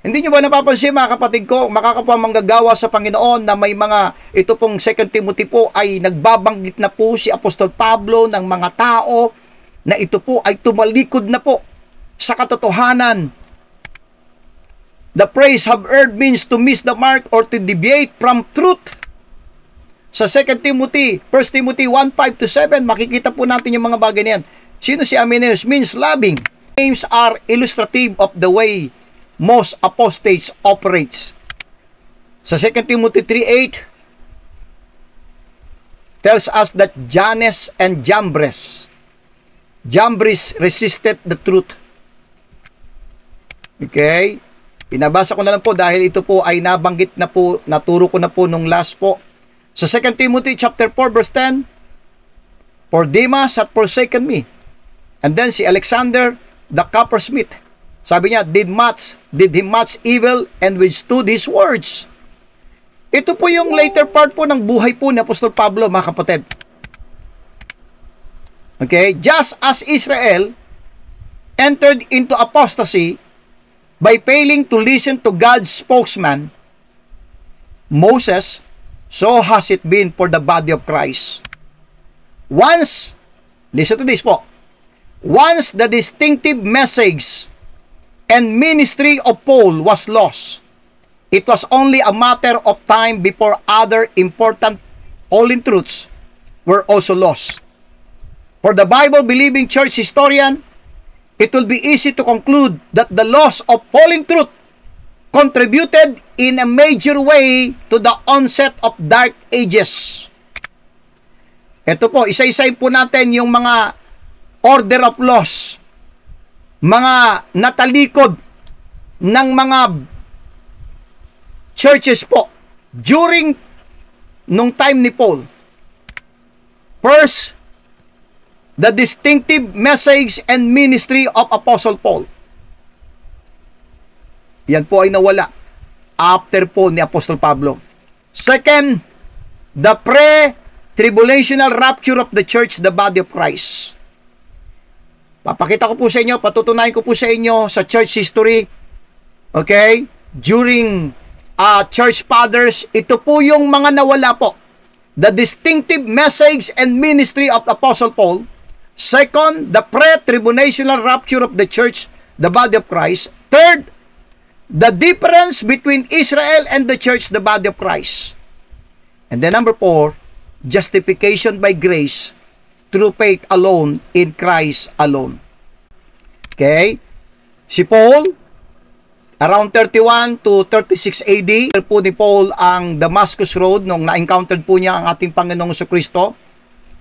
Hindi nyo ba napapansin mga kapatid ko, makakapwa manggagawa sa Panginoon na may mga, ito pong 2 Timothy po ay nagbabanggit na po si Apostol Pablo ng mga tao na ito po ay tumalikod na po sa katotohanan. The phrase have erred means to miss the mark or to deviate from truth. Sa 2 Timothy, 1 Timothy 1:5-7, makikita po natin yung mga bagay na yan. Sino si Hymenaeus? Means loving. Names are illustrative of the way most apostates operates. Sa 2 Timothy 3:8 tells us that Jannes and Jambres Jambres resisted the truth. Okay? Pinabasa ko na lang po dahil ito po ay nabanggit na po, naturo ko na po nung last po. Sa 2 Timothy chapter 4 verse 10, For Demas hath forsaken me. And then si Alexander the coppersmith, sabi niya, did him much evil and withstood his words. Ito po yung later part po ng buhay po ni Apostol Pablo, mga kapatid. Okay? Just as Israel entered into apostasy by failing to listen to God's spokesman, Moses, so has it been for the body of Christ. Once, listen to this po, once the distinctive message and ministry of Paul was lost, it was only a matter of time before other important Pauline truths were also lost. For the Bible-believing church historian, it will be easy to conclude that the loss of Pauline truth contributed in a major way to the onset of dark ages. Ito po, isa-isay po natin yung mga order of loss, mga natalikod ng mga churches po during nung time ni Paul. First, the distinctive message and ministry of Apostle Paul. Yan po ay nawala after po ni Apostol Pablo. Second, the pre-tribulational rapture of the church, the body of Christ. Papakita ko po sa inyo, patutunayan ko po sa inyo sa church history, okay, during church fathers, ito po yung mga nawala po. The distinctive message and ministry of Apostle Paul. Second, the pre-tribulational rapture of the church, the body of Christ. Third, the difference between Israel and the church, the body of Christ. And then number 4, justification by grace through faith alone in Christ alone. Okay? Si Paul, around 31 to 36 AD, po ni Paul ang Damascus Road nung na-encountered po niya ang ating Panginoong Jesucristo.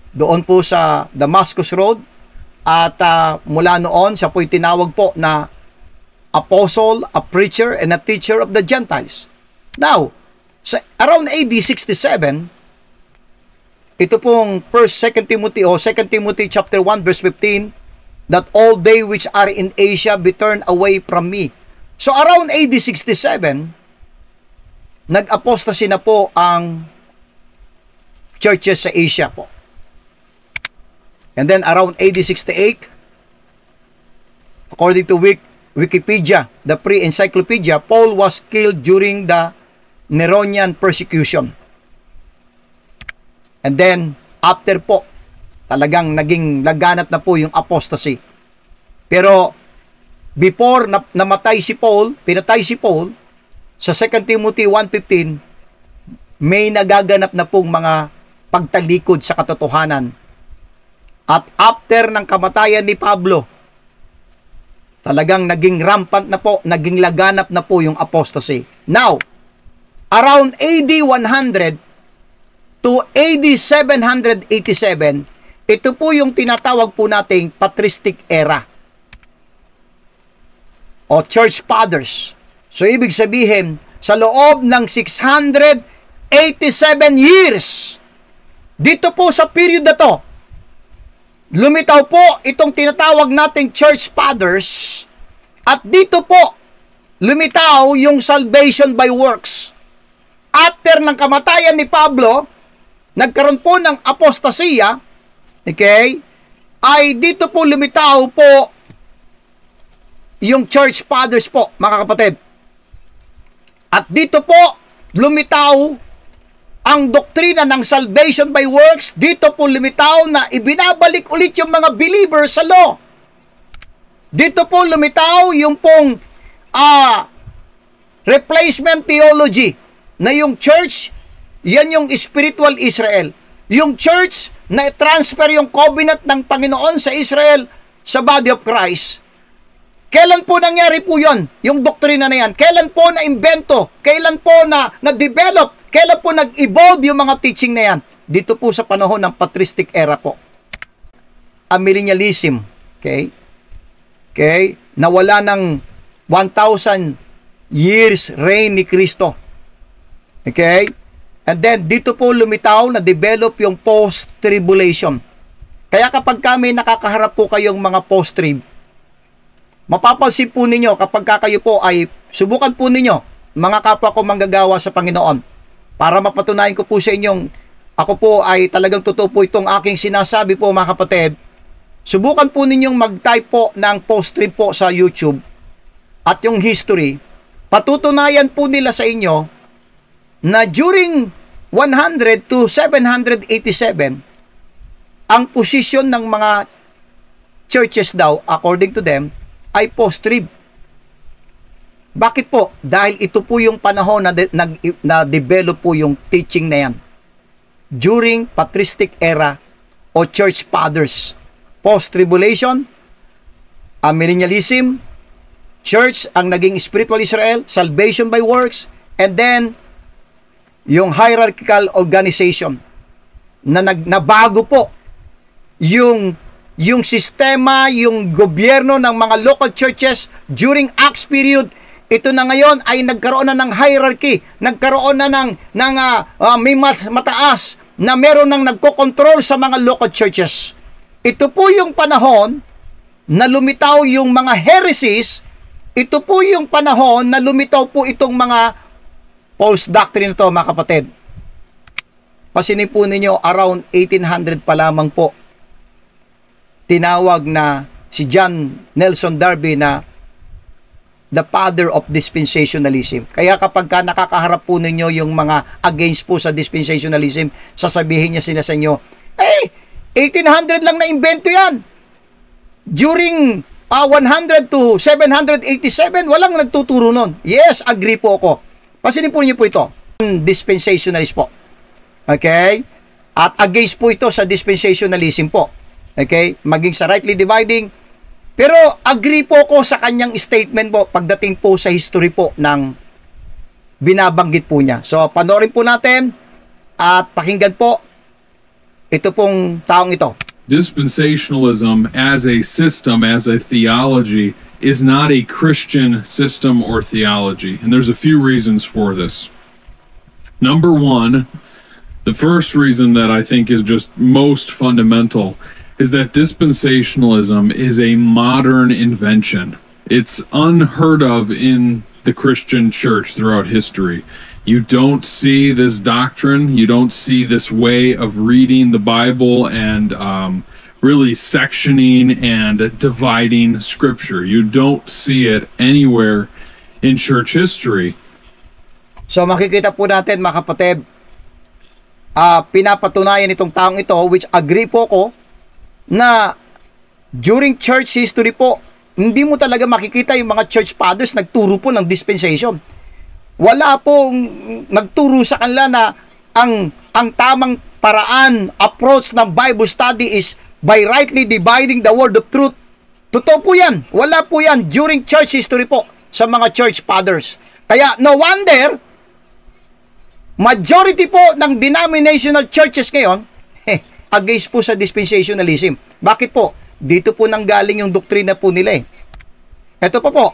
Doon po sa Damascus Road. At mula noon, siya po'y tinawag po na apostle, a preacher, and a teacher of the Gentiles. Now, sa around AD 67, ito pong 2 Timothy o 2 Timothy chapter 1 verse 15, that all they which are in Asia be turned away from me. So around AD 67, nag-apostasy na po ang churches sa Asia po. And then around AD 68, according to Wikipedia, the pre-encyclopedia, Paul was killed during the Neronian persecution. And then, after po, talagang naging laganap na po yung apostasy. Pero, before namatay si Paul, pinatay si Paul, sa 2 Timothy 1:15, may nagaganap na pong mga pagtalikod sa katotohanan. At after ng kamatayan ni Pablo, talagang naging rampant na po, naging laganap na po yung apostasy. Now, around AD 100 to AD 787, ito po yung tinatawag po nating patristic era o church fathers. So, ibig sabihin, sa loob ng 687 years, dito po sa period na to, lumitaw po itong tinatawag nating church fathers at dito po lumitaw yung salvation by works. After ng kamatayan ni Pablo, nagkaroon po ng apostasya, okay, ay dito po lumitaw po yung church fathers po, mga kapatid. At dito po lumitaw ang doktrina ng salvation by works. Dito po lumitaw na ibinabalik ulit yung mga believers sa law. Dito po lumitaw yung pong replacement theology na yung church, yan yung spiritual Israel. Yung church na transfer yung covenant ng Panginoon sa Israel sa body of Christ. Kailan po nangyari po yon? Yung doktrina na yan. Kailan po na-invento? Kailan po na-develop? Kailan po nag-evolve yung mga teaching na yan? Dito po sa panahon ng patristic era po. Amillennialism. Okay? Okay? Nawala ng 1,000 years reign ni Kristo. Okay? And then, dito po lumitaw na develop yung post-tribulation. Kaya kapag kami nakakaharap po kayong mga post-trib, mapapansin po ninyo kapag kayo po ay subukan po ninyo, mga kapwa ko manggagawa sa Panginoon, para mapatunayan ko po sa inyong ako po ay talagang totoo po itong aking sinasabi po mga kapatid. Subukan po ninyong mag-type po ng post-trib po sa YouTube at yung history. Patutunayan po nila sa inyo na during 100 to 787, ang posisyon ng mga churches daw, according to them, ay post-trib. Bakit po? Dahil ito po yung panahon na develop po yung teaching na yan. During patristic era o church fathers. Post-tribulation, millennialism, church ang naging spiritual Israel, salvation by works, and then yung hierarchical organization na nabago po yung sistema, yung gobyerno ng mga local churches during Acts period. Ito na ngayon ay nagkaroon na ng hierarchy, nagkaroon na ng may mataas na meron nang nagko-control sa mga local churches. Ito po yung panahon na lumitaw yung mga heresies. Ito po yung panahon na lumitaw po itong mga false doctrine to, mga kapatid. Pasinin po ninyo, around 1800 pa lamang po, tinawag na si John Nelson Darby na the father of dispensationalism. Kaya kapag nakakaharap po ninyo yung mga against po sa dispensationalism, sasabihin niya sila sa inyo, 1800 lang na invento yan. During 100 to 787, walang nagtuturo nun. Yes, agree po ako. Pasinin po niyo po ito. Dispensationalist po. Okay? At against po ito sa dispensationalism po. Okay? Maging sa rightly dividing. Pero agree po ko sa kanyang statement po pagdating po sa history po ng binabanggit po niya. So, panoorin po natin at pakinggan po ito pong taong ito. Dispensationalism as a system, as a theology, is not a Christian system or theology. And there's a few reasons for this. Number one, the first reason that I think is just most fundamental is that dispensationalism is a modern invention. It's unheard of in the Christian church throughout history. You don't see this doctrine, you don't see this way of reading the Bible and really sectioning and dividing scripture. You don't see it anywhere in church history. So makikita po natin mga kapatid, pinapatunayan itong taong ito, which agree po ko, na during church history po, hindi mo talaga makikita yung mga church fathers nagturo po ng dispensation. Wala pong nagturo sa kanila na ang tamang paraan, approach ng Bible study is by rightly dividing the word of truth. Totoo po yan. Wala po yan during church history po sa mga church fathers. Kaya no wonder, majority po ng denominational churches ngayon, against po sa dispensationalism. Bakit po? Dito po nanggaling yung doktrina po nila eh. Ito po.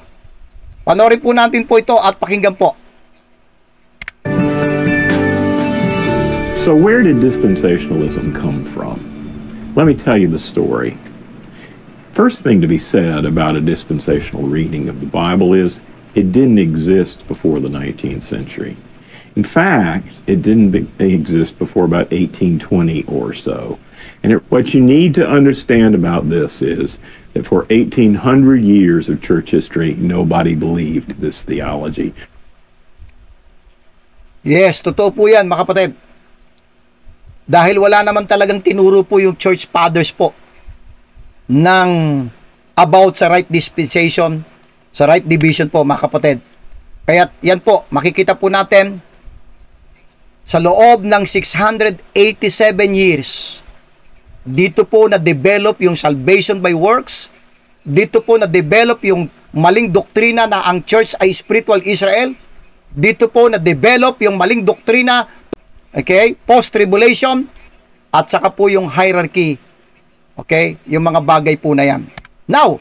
Panoorin po natin po ito at pakinggan po. So where did dispensationalism come from? Let me tell you the story. First thing to be said about a dispensational reading of the Bible is it didn't exist before the 19th century. In fact, it didn't exist before about 1820 or so. And what you need to understand about this is that for 1800 years of church history, nobody believed this theology. Yes, totoo po yan, mga kapatid. Dahil wala naman talagang tinuro po yung church fathers po ng about sa right dispensation, sa right division po, mga kapatid. Kaya yan po, makikita po natin sa loob ng 687 years, dito po na-develop yung salvation by works, dito po na-develop yung maling doktrina na ang church ay spiritual Israel, dito po na-develop yung maling doktrina, okay, post-tribulation, at saka po yung hierarchy, okay, yung mga bagay po na yan. Now,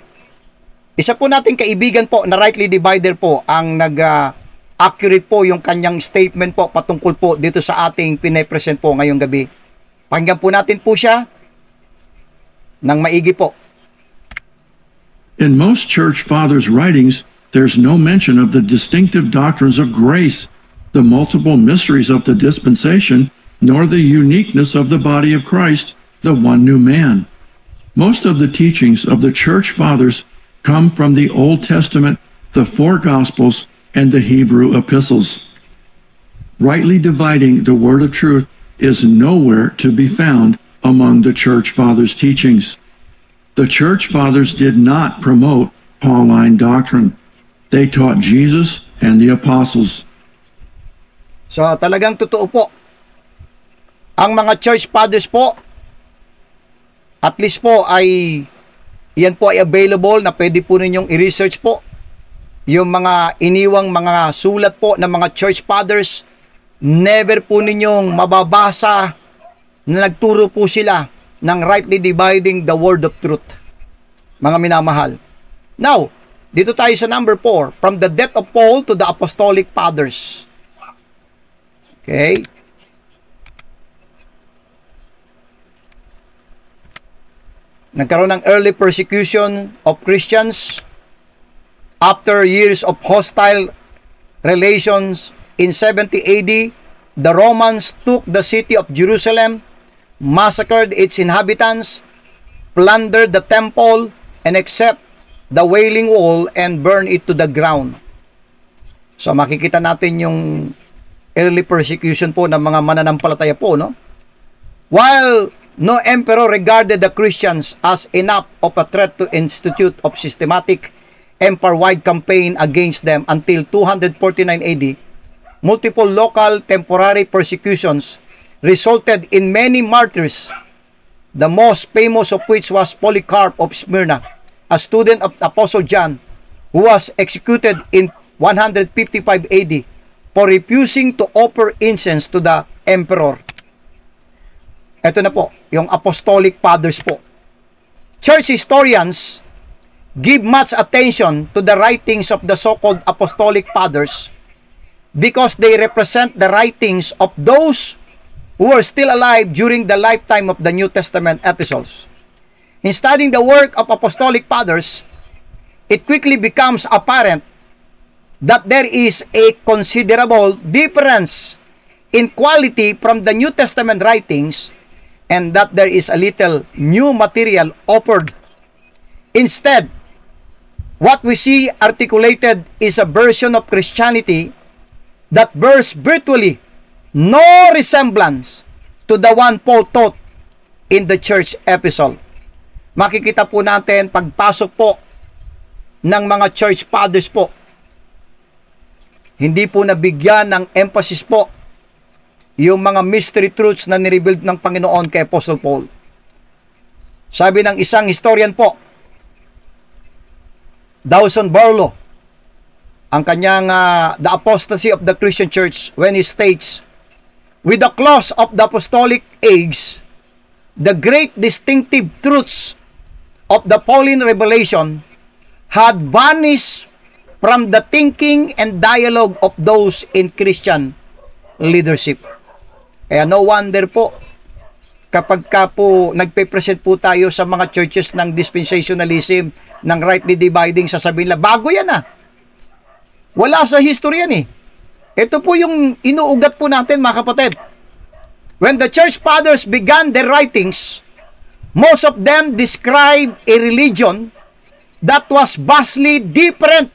isa po nating kaibigan po na rightly divider po ang accurate po yung kanyang statement po patungkol po dito sa ating pine-present po ngayong gabi. Pakinggan po natin po siya ng maigi po. In most church fathers' writings, there's no mention of the distinctive doctrines of grace, the multiple mysteries of the dispensation, nor the uniqueness of the body of Christ, the one new man. Most of the teachings of the church fathers come from the Old Testament, the four Gospels, and the Hebrew epistles. Rightly dividing the word of truth is nowhere to be found among the church fathers' teachings. The church fathers did not promote Pauline doctrine. They taught Jesus and the apostles. So talagang totoo po. Ang mga church fathers po, at least po ay yan po ay available na pwede po ninyong i-research po. Yung mga iniwang mga sulat po ng mga church fathers, never po ninyong mababasa na nagturo po sila ng rightly dividing the word of truth. Mga minamahal. Now, dito tayo sa number 4, from the death of Paul to the apostolic fathers. Okay? Nagkaroon ng early persecution of Christians after years of hostile relations. In 70 AD, the Romans took the city of Jerusalem, massacred its inhabitants, plundered the temple, and except the Wailing Wall and burned it to the ground. So makikita natin yung early persecution po ng mga mananampalataya po, no? While no emperor regarded the Christians as enough of a threat to institute of systematic empire-wide campaign against them until 249 AD, multiple local temporary persecutions resulted in many martyrs, the most famous of which was Polycarp of Smyrna, a student of Apostle John, who was executed in 155 AD for refusing to offer incense to the emperor. Ito na po, yung apostolic fathers po. Church historians give much attention to the writings of the so-called apostolic fathers because they represent the writings of those who were still alive during the lifetime of the New Testament epistles. In studying the work of apostolic fathers, it quickly becomes apparent that there is a considerable difference in quality from the New Testament writings and that there is a little new material offered. Instead, what we see articulated is a version of Christianity that bears virtually no resemblance to the one Paul taught in the church epistle. Makikita po natin pagpasok po ng mga church fathers po, hindi po nabigyan ng emphasis po yung mga mystery truths na nirevealed ng Panginoon kay Apostle Paul. Sabi ng isang historian po, Dawson Barlow, ang kanyang The Apostasy of the Christian Church, when he states, with the close of the apostolic age, the great distinctive truths of the Pauline revelation had vanished from the thinking and dialogue of those in Christian leadership. Kaya no wonder po, kapag ka po nagpe-present po tayo sa mga churches ng dispensationalism, ng rightly dividing, sasabihin lang, bago yan ah. Wala sa history yan eh. Ito po yung inuugat po natin, mga kapatid. When the church fathers began their writings, most of them described a religion that was vastly different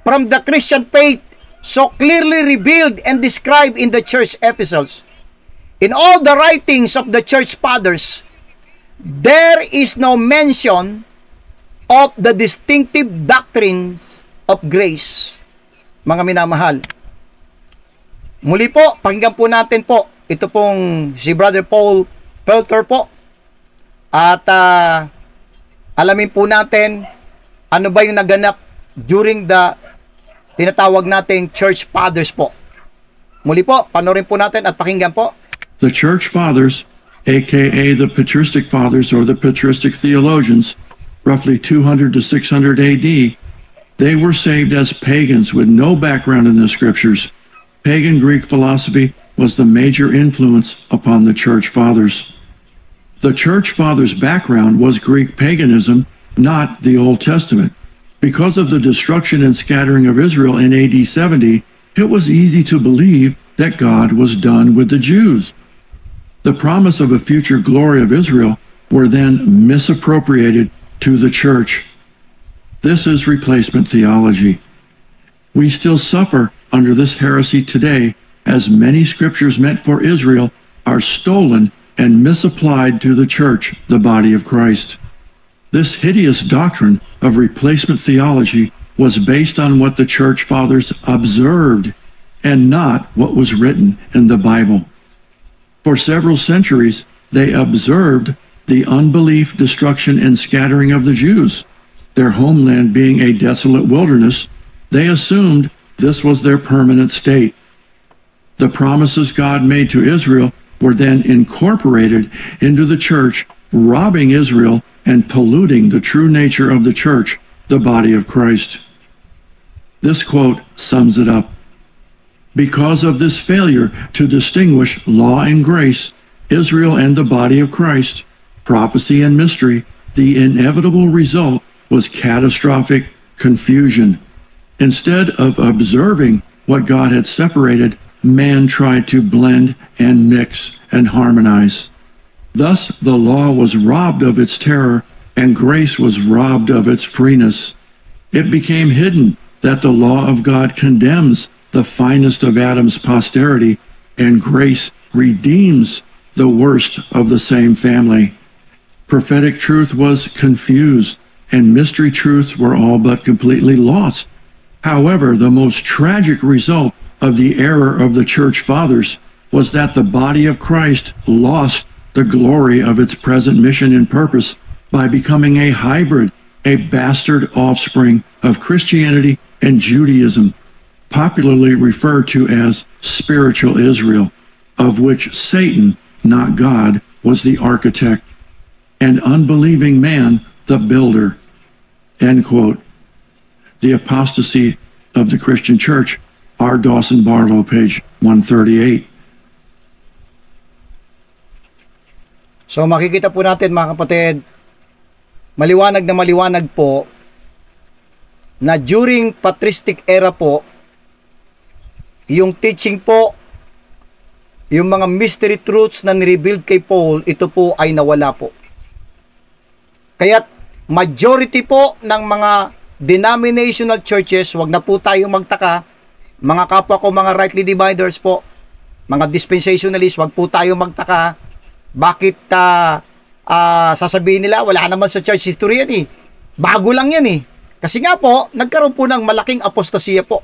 from the Christian faith so clearly revealed and described in the church epistles. In all the writings of the church fathers, there is no mention of the distinctive doctrines of grace. Mga minamahal, muli po, pakinggan po natin po, ito pong si Brother Paul Pelter po, at alamin po natin ano ba yung naganap during the tinatawag nating church fathers po. Muli po, panoorin po natin at pakinggan po. The church fathers, aka the patristic fathers or the patristic theologians, roughly 200 to 600 AD, they were saved as pagans with no background in the scriptures. Pagan Greek philosophy was the major influence upon the church fathers. The church fathers' background was Greek paganism, not the Old Testament. Because of the destruction and scattering of Israel in AD 70, it was easy to believe that God was done with the Jews. The promise of a future glory of Israel were then misappropriated to the church. This is replacement theology. We still suffer under this heresy today, as many scriptures meant for Israel are stolen and misapplied to the church, the body of Christ. This hideous doctrine of replacement theology was based on what the church fathers observed and not what was written in the Bible. For several centuries, they observed the unbelief, destruction, and scattering of the Jews. Their homeland being a desolate wilderness, they assumed this was their permanent state. The promises God made to Israel were then incorporated into the church, robbing Israel and polluting the true nature of the church, the body of Christ. This quote sums it up. Because of this failure to distinguish law and grace, Israel and the body of Christ, prophecy and mystery, the inevitable result was catastrophic confusion. Instead of observing what God had separated, man tried to blend and mix and harmonize. Thus, the law was robbed of its terror, and grace was robbed of its freeness. It became hidden that the law of God condemns the finest of Adam's posterity, and grace redeems the worst of the same family. Prophetic truth was confused, and mystery truths were all but completely lost. However, the most tragic result of the error of the church fathers was that the body of Christ lost the glory of its present mission and purpose by becoming a hybrid, a bastard offspring of Christianity and Judaism, popularly referred to as spiritual Israel, of which Satan, not God, was the architect, and unbelieving man the builder. End quote. The Apostasy of the Christian Church, R. Dawson Barlow, page 138. So makikita po natin mga kapatid, maliwanag na maliwanag po na during patristic era po, yung teaching po, yung mga mystery truths na nirevealed kay Paul, ito po ay nawala po. Kaya't majority po ng mga denominational churches, wag na po tayo magtaka, mga kapwa ko, mga rightly dividers po, mga dispensationalists, wag po tayo magtaka, bakit sasabihin nila, wala naman sa church history yan eh. Bago lang yan eh. Kasi nga po, nagkaroon po ng malaking apostasiya po.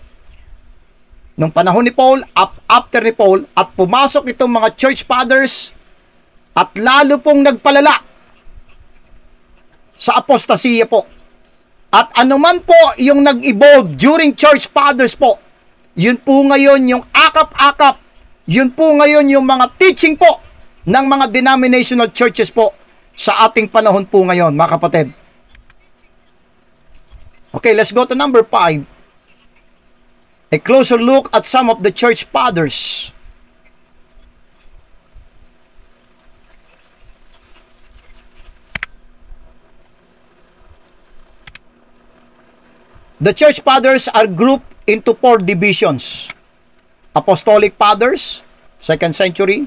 Nung panahon ni Paul, after ni Paul, at pumasok itong mga church fathers, at lalo pong nagpalala sa apostasiya po. At anuman po yung nag-evolve during church fathers po, yun po ngayon yung akap-akap, yun po ngayon yung mga teaching po ng mga denominational churches po sa ating panahon po ngayon, mga kapatid. Okay, let's go to number 5. A closer look at some of the church fathers. The church fathers are grouped into 4 divisions. Apostolic fathers, 2nd century.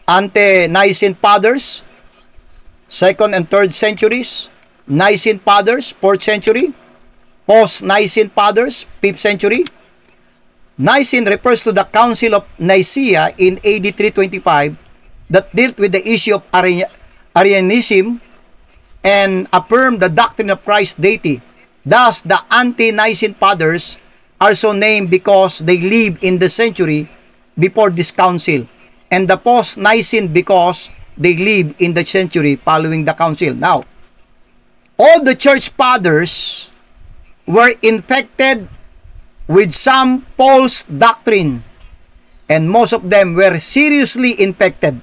Ante-Nicene fathers, 2nd and 3rd centuries. Nicene fathers, 4th century. Post-Nicene fathers, 5th century. Nicene refers to the Council of Nicaea in AD 325 that dealt with the issue of Arianism and affirmed the doctrine of Christ's deity. Thus, the ante-Nicene fathers are so named because they lived in the century before this council, and the post-Nicene because they lived in the century following the council. Now, all the church fathers were infected with some false doctrine, and most of them were seriously infected.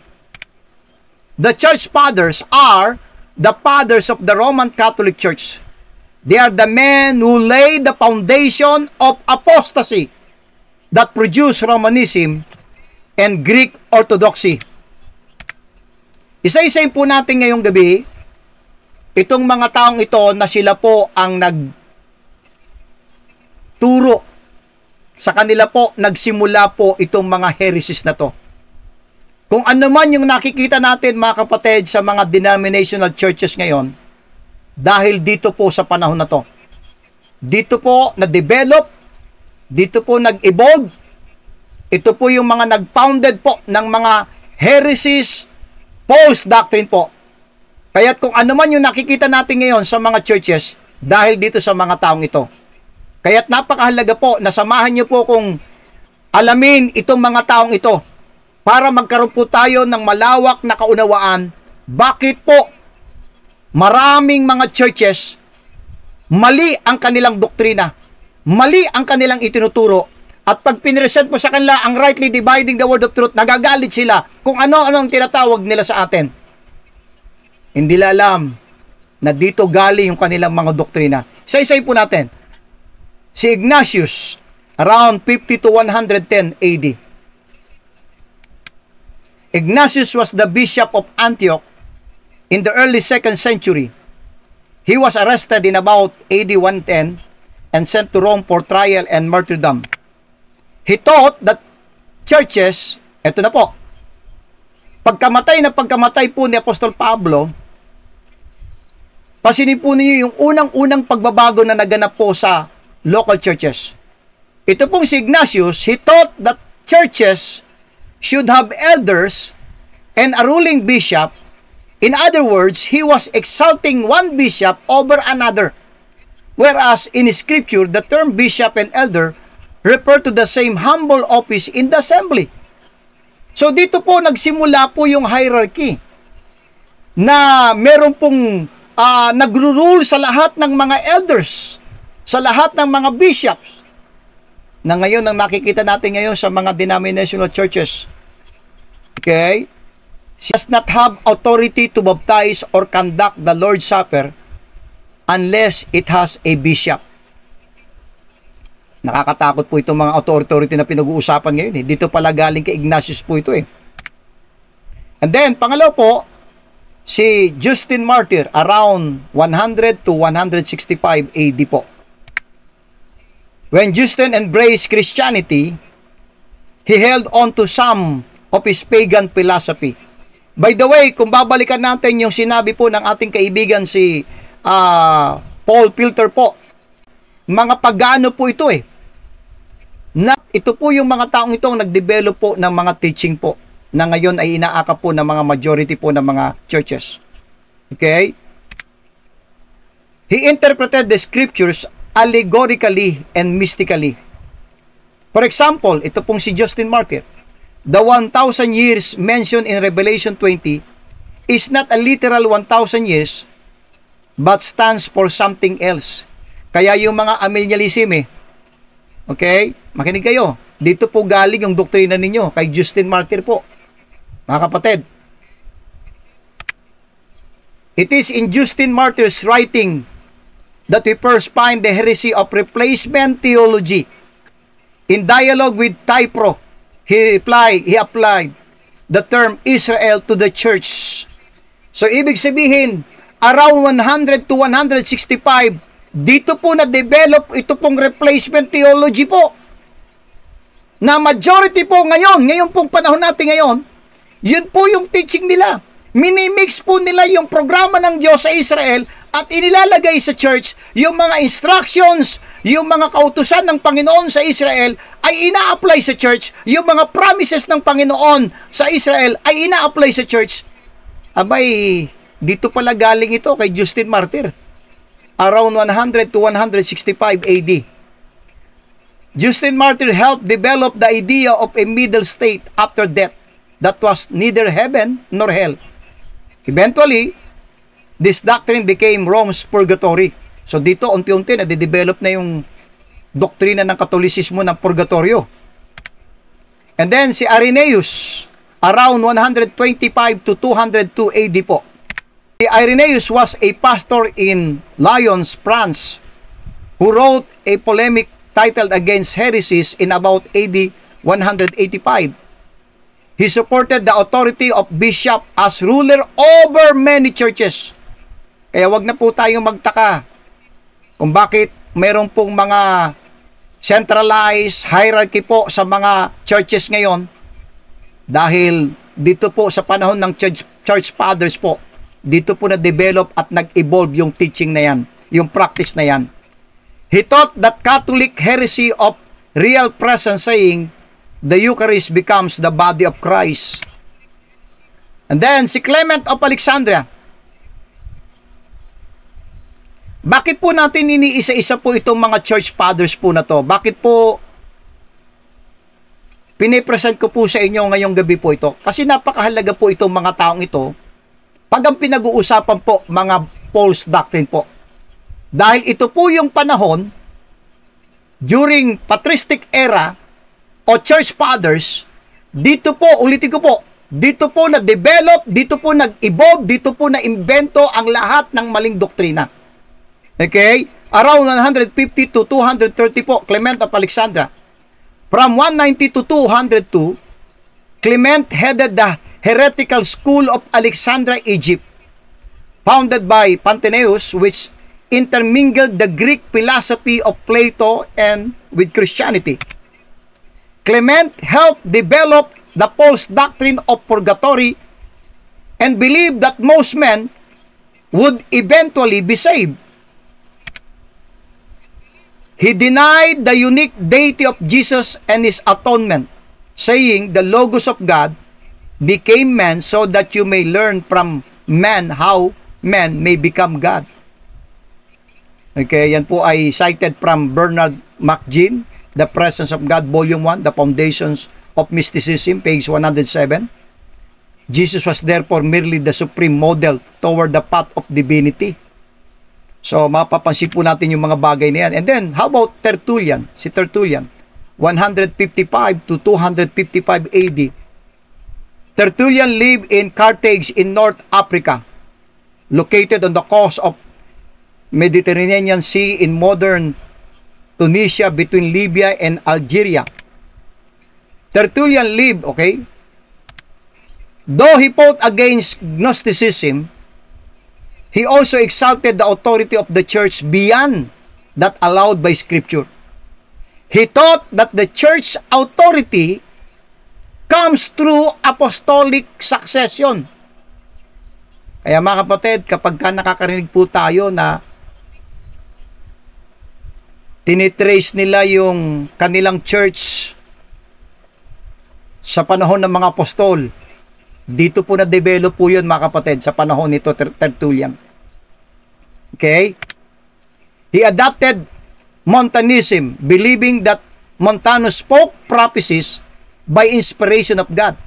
The church fathers are the fathers of the Roman Catholic Church. They are the men who laid the foundation of apostasy that produced Romanism and Greek Orthodoxy. Isa-isayin po natin ngayong gabi itong mga taong ito na sila po ang nagturo. Sa kanila po nagsimula po itong mga heresies na to. Kung ano man yung nakikita natin mga kapatid sa mga denominational churches ngayon, dahil dito po sa panahon na to. Dito po na-develop, dito po nag-evolve, ito po yung mga nag-founded po ng mga heresies, false doctrine po. Kaya't kung ano man yung nakikita natin ngayon sa mga churches, dahil dito sa mga taong ito. Kaya't napakahalaga po na samahan niyo po kung alamin itong mga taong ito para magkaroon po tayo ng malawak na kaunawaan bakit po maraming mga churches mali ang kanilang doktrina, mali ang kanilang itinuturo, at pag pinresent mo sa kanila ang rightly dividing the word of truth, nagagalit sila kung ano-ano ang tinatawag nila sa atin. Hindi nila alam na dito galing yung kanilang mga doktrina. Isa-isayin po natin. Si Ignatius, around 50 to 110 AD. Ignatius was the bishop of Antioch in the early 2nd century. He was arrested in about AD 110 and sent to Rome for trial and martyrdom. He taught that churches, eto na po, pagkamatay po ni Apostol Pablo, pasinin po niyo yung unang-unang pagbabago na naganap po sa local churches. Ito pong si Ignatius, he taught that churches should have elders and a ruling bishop. In other words, he was exalting one bishop over another. Whereas in Scripture, the term bishop and elder refer to the same humble office in the assembly. So dito po nagsimula po yung hierarchy na meron pong nagro-rule sa lahat ng mga elders, sa lahat ng mga bishops, na ngayon ang nakikita natin ngayon sa mga denominational churches. Okay? She does not have authority to baptize or conduct the Lord's Supper unless it has a bishop. Nakakatakot po itong mga authority na pinag-uusapan ngayon. Dito pala galing kay Ignatius po ito eh. And then, pangalaw po, si Justin Martyr, around 100 to 165 AD po. When Justin embraced Christianity, he held on to some of his pagan philosophy. By the way, kung babalikan natin yung sinabi po ng ating kaibigan si Paul Pilter po, mga pagano po ito eh. Na ito po yung mga taong itong nag-develop po ng mga teaching po na ngayon ay inaakap po ng mga majority po ng mga churches. Okay? He interpreted the scriptures allegorically and mystically. For example, ito pong si Justin Martyr. The 1,000 years mentioned in Revelation 20 is not a literal 1,000 years but stands for something else. Kaya yung mga amillennialism eh, okay? Makinig kayo. Dito po galing yung doktrina ninyo kay Justin Martyr po. Mga kapatid. It is in Justin Martyr's writing that we first find the heresy of replacement theology. In dialogue with Typro, he applied the term Israel to the church. So, ibig sabihin, around 100 to 165, dito po na-develop ito pong replacement theology po. Na majority po ngayon pong panahon natin ngayon, yun po yung teaching nila. Minimix po nila yung programa ng Diyos sa Israel at inilalagay sa church yung mga instructions, yung mga kautusan ng Panginoon sa Israel ay ina-apply sa church. Yung mga promises ng Panginoon sa Israel ay ina-apply sa church. Abay, dito pala galing ito kay Justin Martyr. Around 100 to 165 AD. Justin Martyr helped develop the idea of a middle state after death that was neither heaven nor hell. Eventually, this doctrine became Rome's purgatory. So dito, unti-unti, nade-develop na yung doktrina ng Katolisismo ng purgatorio. And then, si Irenaeus, around 125 to 202 AD po. Irenaeus was a pastor in Lyons, France, who wrote a polemic titled Against Heresies in about AD 185. He supported the authority of bishop as ruler over many churches. Kaya wag na po tayong magtaka kung bakit mayroon pong mga centralized hierarchy po sa mga churches ngayon, dahil dito po sa panahon ng church fathers po, dito po na-develop at nag-evolve yung teaching na yan, yung practice na yan. He taught that Catholic heresy of real presence, saying the Eucharist becomes the body of Christ. And then si Clement of Alexandria. Bakit po natin iniisa-isa po itong mga church fathers po na to? Bakit po pinipresent ko po sa inyo ngayong gabi po ito? Kasi napakahalaga po itong mga taong ito pag ang pinag-uusapan po mga false doctrine po. Dahil ito po yung panahon during patristic era o church fathers, dito po, ulitin ko po, dito po na-develop, dito po nag-evolve, dito po na-invento ang lahat ng maling doktrina. Okay? Around 150 to 230 po, Clement of Alexandria. From 190 to 202, Clement headed the heretical school of Alexandria, Egypt, founded by Panteleus, which intermingled the Greek philosophy of Plato and with Christianity. Clement helped develop the false doctrine of purgatory and believed that most men would eventually be saved. He denied the unique deity of Jesus and his atonement, saying the Logos of God became man so that you may learn from man how man may become God. Okay, yan po ay cited from Bernard McGinn, The Presence of God, Volume 1, The Foundations of Mysticism, page 107. Jesus was therefore merely the supreme model toward the path of divinity. So, mapapansin po natin yung mga bagay na yan. And then, how about Tertullian? Si Tertullian, 155 to 255 AD. Tertullian lived in Carthage in North Africa, located on the coast of Mediterranean Sea in modern Tunisia between Libya and Algeria. Tertullian lived, okay? Though he fought against Gnosticism, he also exalted the authority of the church beyond that allowed by Scripture. He taught that the church authority comes through apostolic succession. Kaya mga kapatid, kapag ka nakakarinig po tayo na tinitrace nila yung kanilang church sa panahon ng mga apostol, dito po na-develop po yun mga kapatid sa panahon nito Tertullian. Okay? He adopted Montanism, believing that Montanus spoke prophecies by inspiration of God.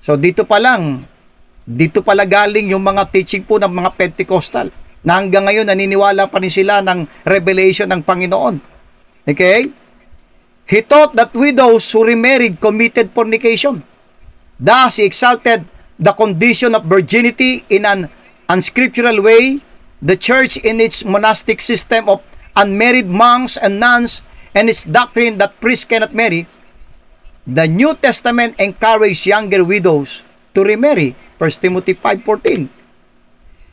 So dito pa pala galing yung mga teaching po ng mga Pentecostal na hanggang ngayon naniniwala pa rin sila ng revelation ng Panginoon. Okay? He taught that widows who remarried committed fornication. Thus, he exalted the condition of virginity in an unscriptural way. The church in its monastic system of unmarried monks and nuns and its doctrine that priests cannot marry. The New Testament encouraged younger widows to remarry. 1 Timothy 5:14.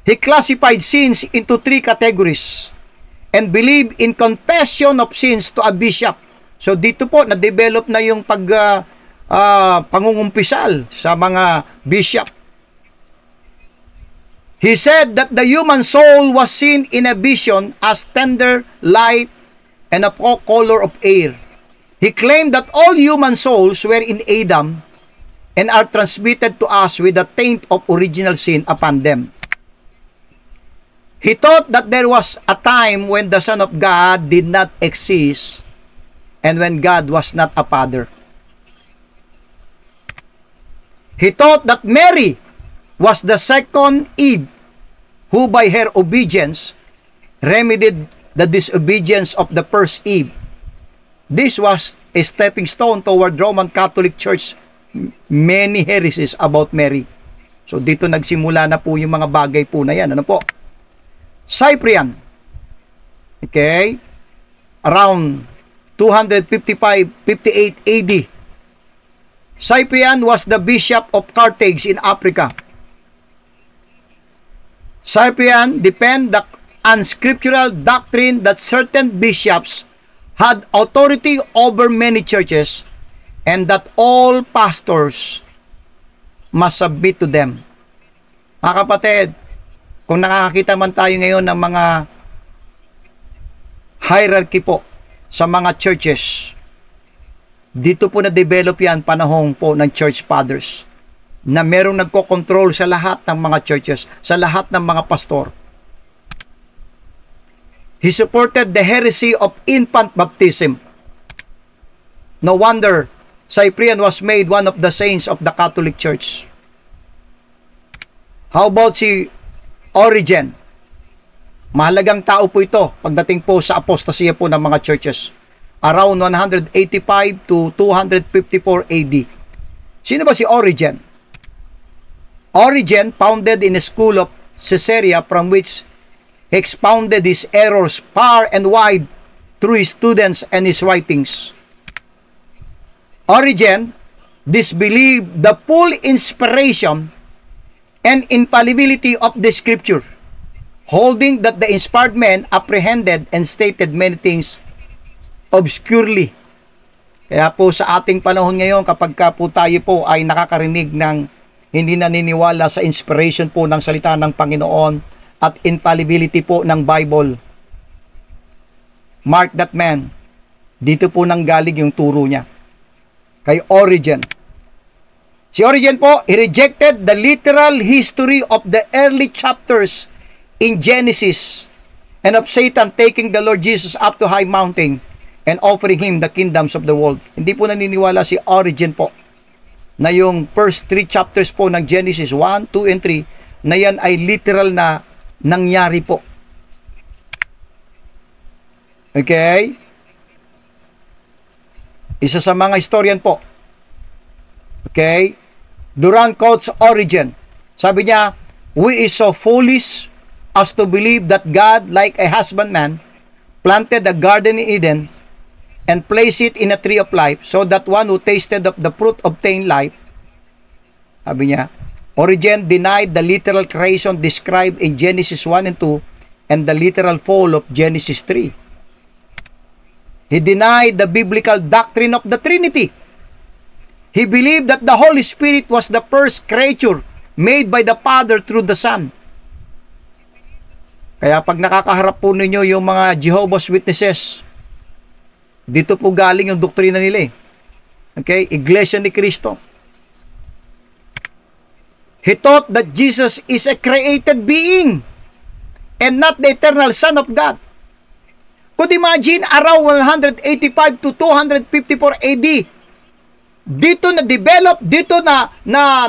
He classified sins into 3 categories and believed in confession of sins to a bishop. So dito po na-develop na yung pangungumpisal sa mga bishop. He said that the human soul was seen in a vision as tender light and a color of air. He claimed that all human souls were in Adam and are transmitted to us with the taint of original sin upon them. He taught that there was a time when the Son of God did not exist and when God was not a father. He taught that Mary was the second Eve who by her obedience remedied the disobedience of the first Eve. This was a stepping stone toward Roman Catholic Church many heresies about Mary. So dito nagsimula na po yung mga bagay po na yan. Ano po? Cyprian. Okay? Around 255-58 AD. Cyprian was the bishop of Carthage in Africa. Cyprian defended the unscriptural doctrine that certain bishops had authority over many churches and that all pastors must submit to them. Mga kapatid, kung nakakakita man tayo ngayon ng mga hierarchy po sa mga churches, dito po na-develop yan panahon po ng church fathers na merong nagko-control sa lahat ng mga churches, sa lahat ng mga pastor. He supported the heresy of infant baptism. No wonder Cyprian was made one of the saints of the Catholic Church. How about si Origen? Mahalagang tao po ito pagdating po sa apostasya po ng mga churches. Around 185 to 254 AD. Sino ba si Origen? Origen founded in a school of Caesarea from which he expounded his errors far and wide through his students and his writings. Origen disbelieved the full inspiration and infallibility of the scripture, holding that the inspired men apprehended and stated many things obscurely. Kaya po sa ating panahon ngayon, kapag ka po tayo po ay nakakarinig ng hindi naniniwala sa inspiration po ng salita ng Panginoon at infallibility po ng Bible, mark that man, dito po nanggaling yung turo niya. Kay Origen. Si Origen po, he rejected the literal history of the early chapters in Genesis and of Satan taking the Lord Jesus up to high mountain and offering him the kingdoms of the world. Hindi po naniniwala si Origen po na yung first 3 chapters po ng Genesis 1, 2, and 3 na yan ay literal na nangyari po. Okay? Isa sa mga historian po. Okay? Durant quotes Origen. Sabi niya, "We is so foolish as to believe that God, like a husbandman, planted a garden in Eden and placed it in a tree of life so that one who tasted of the fruit obtained life." Sabi niya, Origen denied the literal creation described in Genesis 1 and 2 and the literal fall of Genesis 3. He denied the biblical doctrine of the Trinity. He believed that the Holy Spirit was the first creature made by the Father through the Son. Kaya pag nakakaharap po ninyo yung mga Jehovah's Witnesses, dito po galing yung doktrina nila eh. Okay? Iglesia ni Cristo. He taught that Jesus is a created being and not the eternal Son of God. Could imagine around 185 to 254 AD, dito na-develop, dito na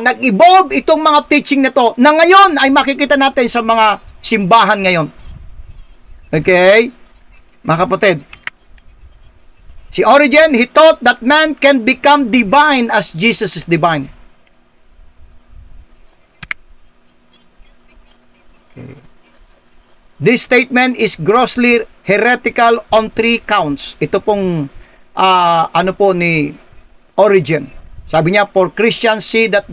nag-evolve itong mga teaching na to na ngayon ay makikita natin sa mga simbahan ngayon. Okay? Mga kapatid, si Origen, he taught that man can become divine as Jesus is divine. Okay. This statement is grossly heretical on 3 counts. Ito pong ano po ni Origen. Sabi niya, for Christians see that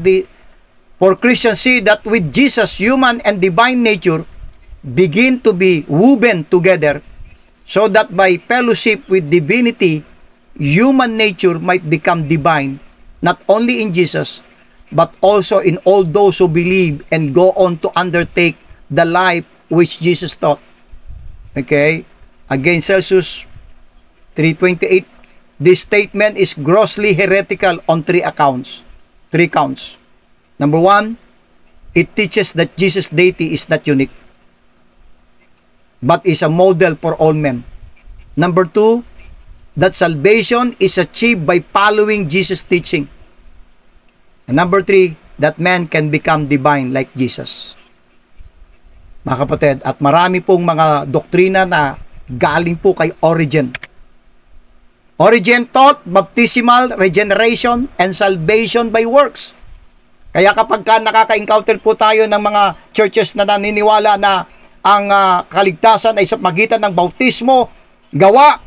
with Jesus human and divine nature begin to be woven together so that by fellowship with divinity human nature might become divine, not only in Jesus but also in all those who believe and go on to undertake the life which Jesus taught. Okay? Again, Celsus 3:28. This statement is grossly heretical on 3 accounts. 3 counts. Number 1, it teaches that Jesus' deity is not unique, but is a model for all men. Number 2, that salvation is achieved by following Jesus' teaching. And number 3, that man can become divine like Jesus. Mga kapatid, at marami pong mga doktrina na galing po kay Origen. Origen taught baptismal regeneration and salvation by works. Kaya kapag nakaka-encounter po tayo ng mga churches na naniniwala na ang kaligtasan ay sa magitan ng bautismo, gawa,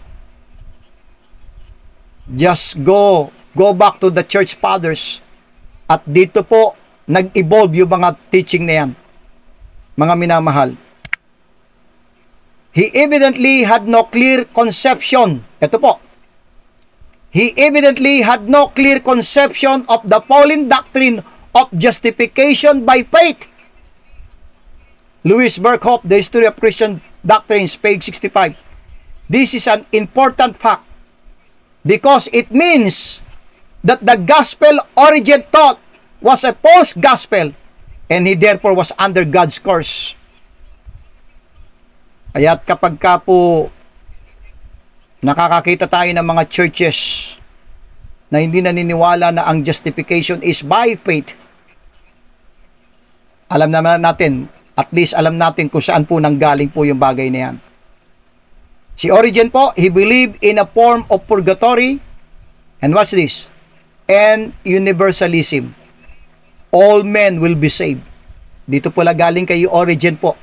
just go back to the church fathers. At dito po, nag-evolve yung mga teaching na yan. Mga minamahal. He evidently had no clear conception. Ito po. He evidently had no clear conception of the Pauline doctrine of justification by faith. Louis Berkhoff, The History of Christian Doctrines, page 65. This is an important fact because it means that the gospel origin thought was a false gospel and he therefore was under God's curse. Kaya't kapag ka po nakakakita tayo ng mga churches na hindi naniniwala na ang justification is by faith, alam naman natin, at least alam natin kung saan po nanggaling po yung bagay na yan. Si Origen po, he believed in a form of purgatory, and what's this? And universalism. All men will be saved. Dito pala galing kay Origen po,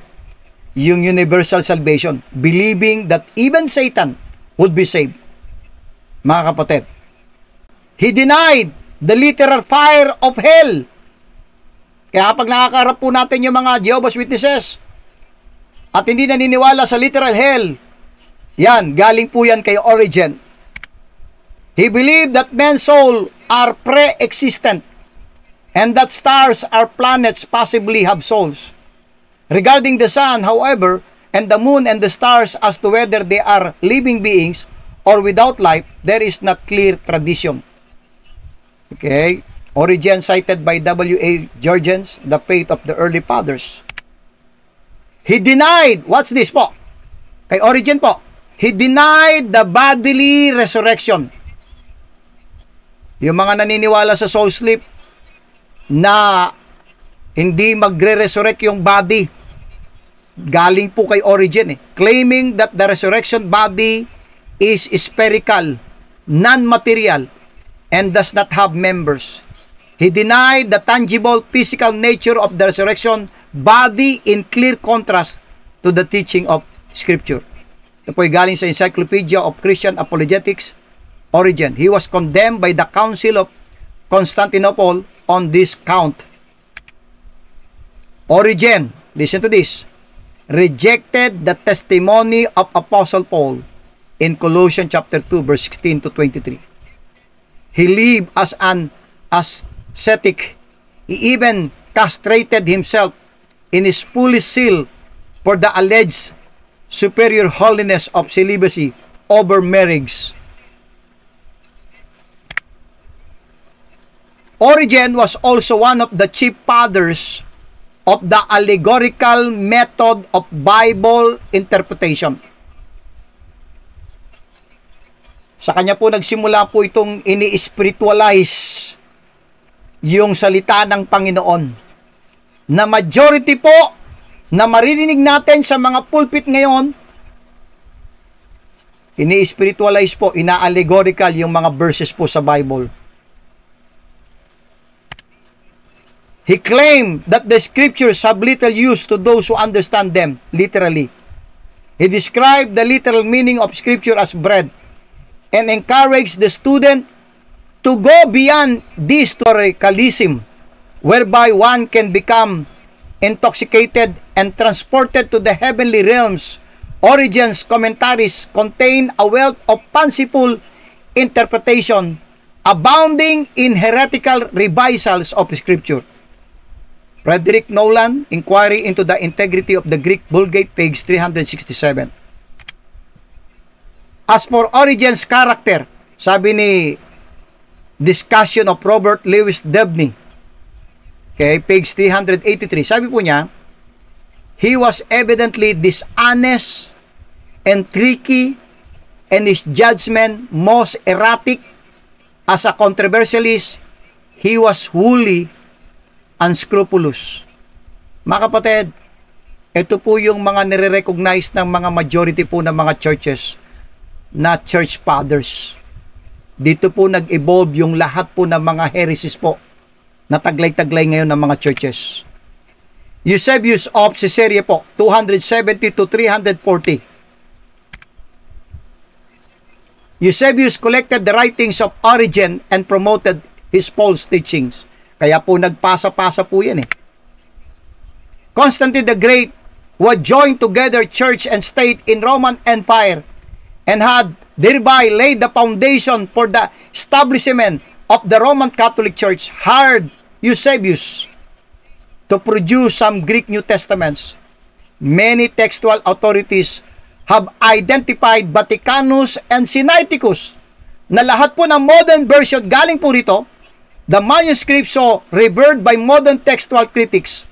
yung universal salvation, believing that even Satan would be saved. Mga kapatid, he denied the literal fire of hell. Kaya kapag nakakaharap po natin yung mga Jehovah's Witnesses at hindi naniniwala sa literal hell, yan, galing po yan kay Origen. He believed that men's soul are pre-existent and that stars or planets possibly have souls. Regarding the sun, however, and the moon and the stars as to whether they are living beings or without life, there is not clear tradition. Okay? Origen cited by W.A. Georgens, The Faith of the Early Fathers. He denied, what's this po? Kay Origen po, he denied the bodily resurrection. Yung mga naniniwala sa soul sleep na hindi magre-resurrect yung body, galing po kay Origen claiming that the resurrection body is spherical, non-material, and does not have members. He denied the tangible physical nature of the resurrection body in clear contrast to the teaching of Scripture. Ito po ay galing sa Encyclopedia of Christian Apologetics, Origen. He was condemned by the Council of Constantinople on this count. Origen, listen to this, rejected the testimony of Apostle Paul in Colossians chapter 2 verse 16 to 23. He lived as an ascetic. He even castrated himself in his foolish zeal for the alleged superior holiness of celibacy over marriage. Origen was also one of the chief fathers of the allegorical method of Bible interpretation. Sa kanya po nagsimula po itong ini-spiritualize yung salita ng Panginoon. Na majority po na maririnig natin sa mga pulpit ngayon, ini-spiritualize po, ina-allegorical yung mga verses po sa Bible. He claimed that the scriptures have little use to those who understand them literally. He described the literal meaning of scripture as bread and encouraged the student to go beyond this historicalism, whereby one can become intoxicated and transported to the heavenly realms. Origen's commentaries contain a wealth of fanciful interpretation, abounding in heretical revisals of scripture. Frederick Nolan, Inquiry into the Integrity of the Greek Vulgate, page 367. As for Origen's character, sabi ni Discussion of Robert Louis Debney, okay, page 383, sabi po niya, he was evidently dishonest and tricky, and his judgment most erratic. As a controversialist, he was wholly unscrupulous. Mga kapatid, ito po yung mga nire-recognize ng mga majority po ng mga churches na church fathers. Dito po nag-evolve yung lahat po ng mga heresies po na taglay-taglay ngayon ng mga churches. Eusebius of Caesarea po, 270 to 340. Eusebius collected the writings of Origen and promoted his false teachings. Kaya po nagpasa-pasa po yan eh. Constantine the Great, who had joined together church and state in Roman Empire and had thereby laid the foundation for the establishment of the Roman Catholic Church, hired Eusebius to produce some Greek New Testaments. Many textual authorities have identified Vaticanus and Sinaiticus na lahat po ng modern version galing po rito. The manuscripts so revered by modern textual critics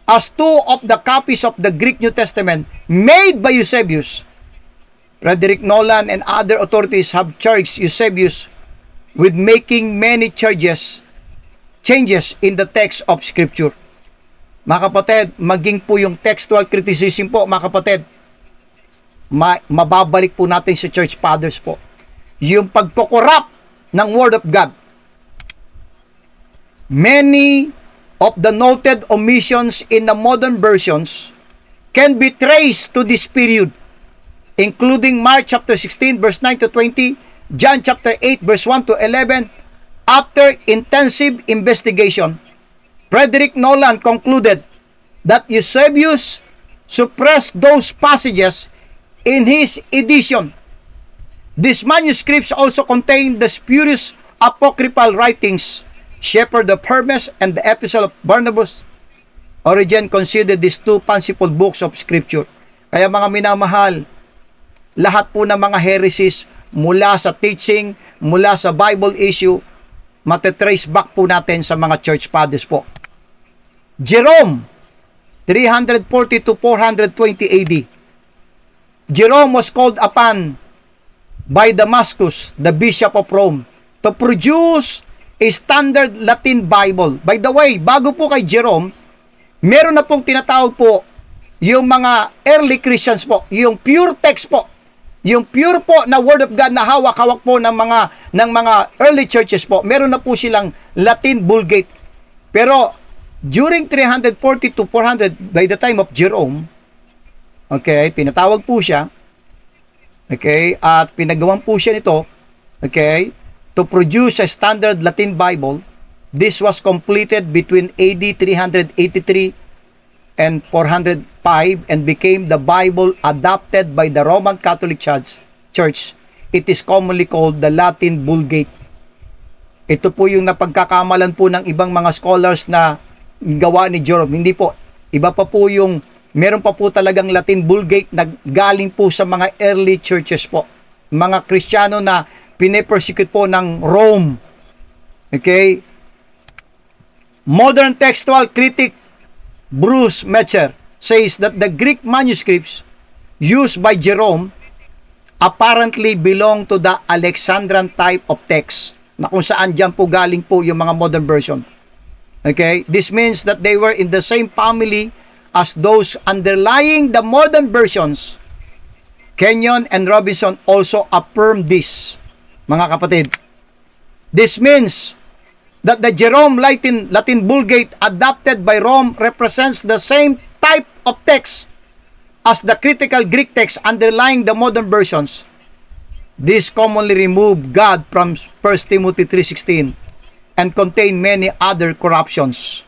as two of the copies of the Greek New Testament made by Eusebius. Frederick Nolan and other authorities have charged Eusebius with making many changes in the text of Scripture. Mga kapatid, maging po yung textual criticism po, mga kapatid, mababalik po natin sa Church Fathers po. Yung pagkukurap ng Word of God. Many of the noted omissions in the modern versions can be traced to this period, including Mark chapter 16 verse 9 to 20, John chapter 8 verse 1 to 11. After intensive investigation, Frederick Nolan concluded that Eusebius suppressed those passages in his edition. These manuscripts also contain the spurious apocryphal writings, Shepherd of Hermes and the Epistle of Barnabas. Origen considered these two principal books of Scripture. Kaya mga minamahal, lahat po ng mga heresies mula sa teaching, mula sa Bible issue, matetrace back po natin sa mga church fathers po. Jerome, 340 to 420 AD. Jerome was called upon by Damascus, the Bishop of Rome, to produce a standard Latin Bible. By the way, bago po kay Jerome, meron na pong tinatawag po yung mga early Christians po, yung pure text po, yung pure po na Word of God na hawak-hawak po ng mga early churches po. Meron na po silang Latin Vulgate. Pero during 340 to 400, by the time of Jerome, okay, tinatawag po siya, okay, at pinagawan po siya nito, okay, to produce a standard Latin Bible. This was completed between AD 383 and 405 and became the Bible adopted by the Roman Catholic Church. It is commonly called the Latin Vulgate. Ito po yung napagkakamalan po ng ibang mga scholars na gawa ni Jerome. Hindi po. Iba pa po yung, meron pa po talagang Latin Vulgate na galing po sa mga early churches po. Mga Kristiyano na pine-persecute po ng Rome. Okay? Modern textual critic Bruce Metzer says that the Greek manuscripts used by Jerome apparently belong to the Alexandrian type of text, na kung saan dyan po galing po yung mga modern version. Okay? This means that they were in the same family as those underlying the modern versions. Kenyon and Robinson also affirmed this, mga kapatid. This means that the Jerome Latin Vulgate adopted by Rome represents the same type of text as the critical Greek text underlying the modern versions. This commonly remove God from 1 Timothy 3:16 and contain many other corruptions.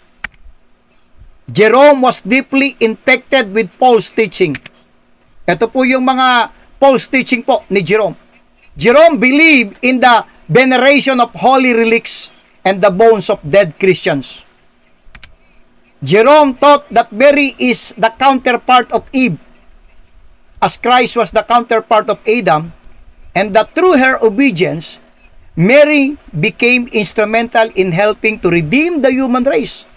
Jerome was deeply infected with false teaching. Ito po yung mga false teaching po ni Jerome. Jerome believed in the veneration of holy relics and the bones of dead Christians. Jerome taught that Mary is the counterpart of Eve, as Christ was the counterpart of Adam, and that through her obedience, Mary became instrumental in helping to redeem the human race.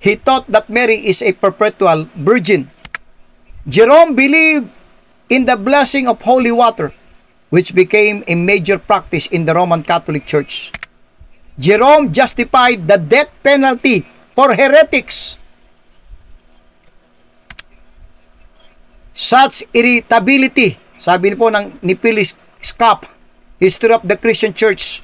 He taught that Mary is a perpetual virgin. Jerome believed in the blessing of holy water, which became a major practice in the Roman Catholic Church. Jerome justified the death penalty for heretics. Such irritability, sabi po ni Phyllis Schaff, History of the Christian Church.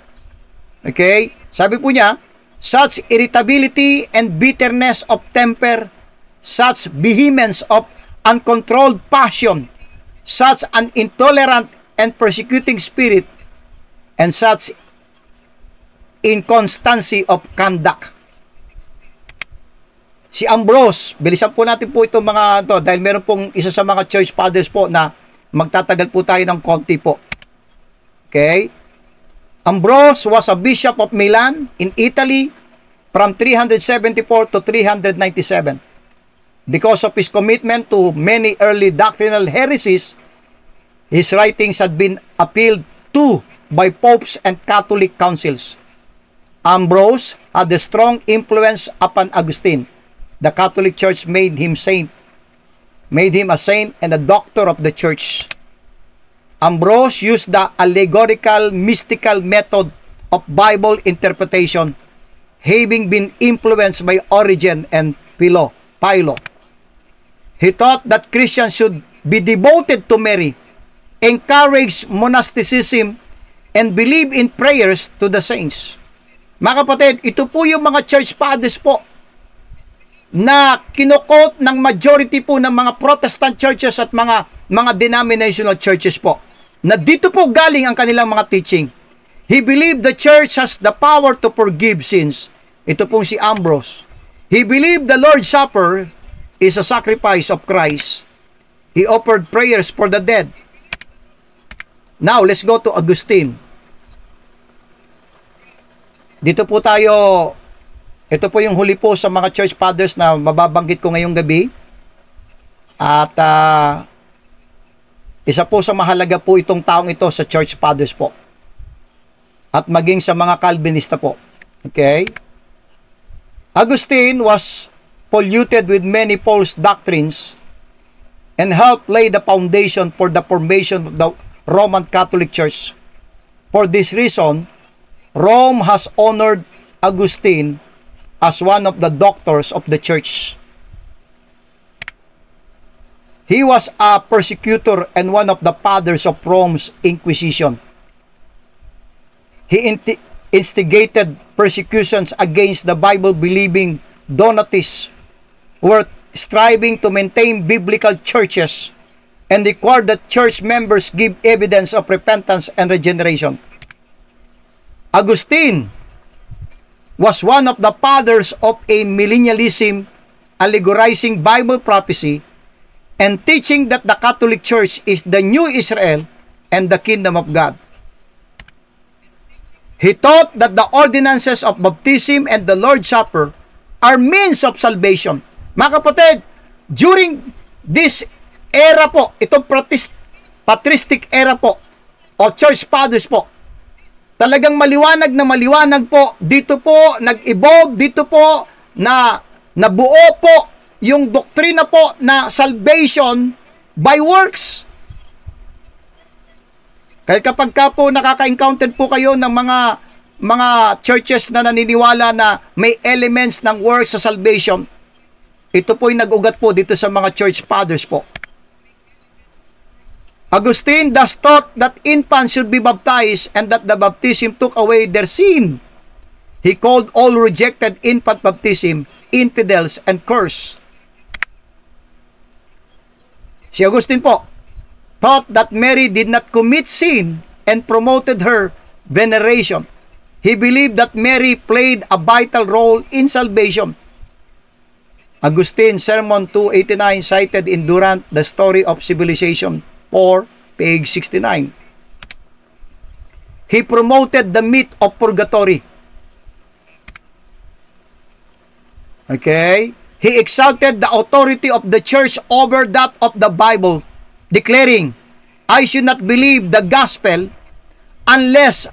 Okay? Sabi po niya, such irritability and bitterness of temper, such vehemence of uncontrolled passion, such an intolerant and persecuting spirit, and such inconstancy of conduct. Si Ambrose, bilisan po natin po itong mga to dahil meron pong isa sa mga church fathers po na magtatagal po tayo ng konti po. Okay? Ambrose was a bishop of Milan in Italy from 374 to 397. Because of his commitment to many early doctrinal heresies, his writings had been appealed to by popes and Catholic councils. Ambrose had a strong influence upon Augustine. The Catholic Church made him a saint and a doctor of the church. Ambrose used the allegorical mystical method of Bible interpretation, having been influenced by Origen and Philo. He taught that Christians should be devoted to Mary, encourage monasticism, and believe in prayers to the saints. Mga kapatid, ito po yung mga church fathers po na kinukot ng majority po ng mga Protestant churches at mga denominational churches po. Na dito po galing ang kanilang mga teaching. He believed the church has the power to forgive sins. Ito pong si Ambrose. He believed the Lord's Supper is a sacrifice of Christ. He offered prayers for the dead. Now, let's go to Augustine. Dito po tayo, ito po yung huli po sa mga church fathers na mababanggit ko ngayong gabi. At isa po sa mahalaga po itong taong ito sa church fathers po. At maging sa mga Calvinista po. Okay? Augustine was polluted with many false doctrines and helped lay the foundation for the formation of the Roman Catholic Church. For this reason, Rome has honored Augustine as one of the doctors of the church. He was a persecutor and one of the fathers of Rome's Inquisition. He instigated persecutions against the Bible-believing Donatists who were striving to maintain biblical churches and required that church members give evidence of repentance and regeneration. Augustine was one of the fathers of a millennialism, allegorizing Bible prophecy and teaching that the Catholic Church is the new Israel and the kingdom of God. He taught that the ordinances of baptism and the Lord's Supper are means of salvation. Mga kapatid, during this era po, itong patristic era po, o church fathers po, talagang maliwanag na maliwanag po, dito po nag-evolve, dito po na nabuo po yung doktrina po na salvation by works. Kaya kapag ka po nakaka-encounter po kayo ng mga churches na naniniwala na may elements ng works sa salvation, ito po yung nag-ugat po dito sa mga church fathers po. Augustine thus taught that infants should be baptized and that the baptism took away their sin. He called all rejected infant baptism infidels and cursed. Si Augustine po taught that Mary did not commit sin and promoted her veneration. He believed that Mary played a vital role in salvation. Augustine, Sermon 289, cited in Durant, The Story of Civilization 4, page 69. He promoted the myth of purgatory. Okay? He exalted the authority of the church over that of the Bible, declaring, I should not believe the gospel unless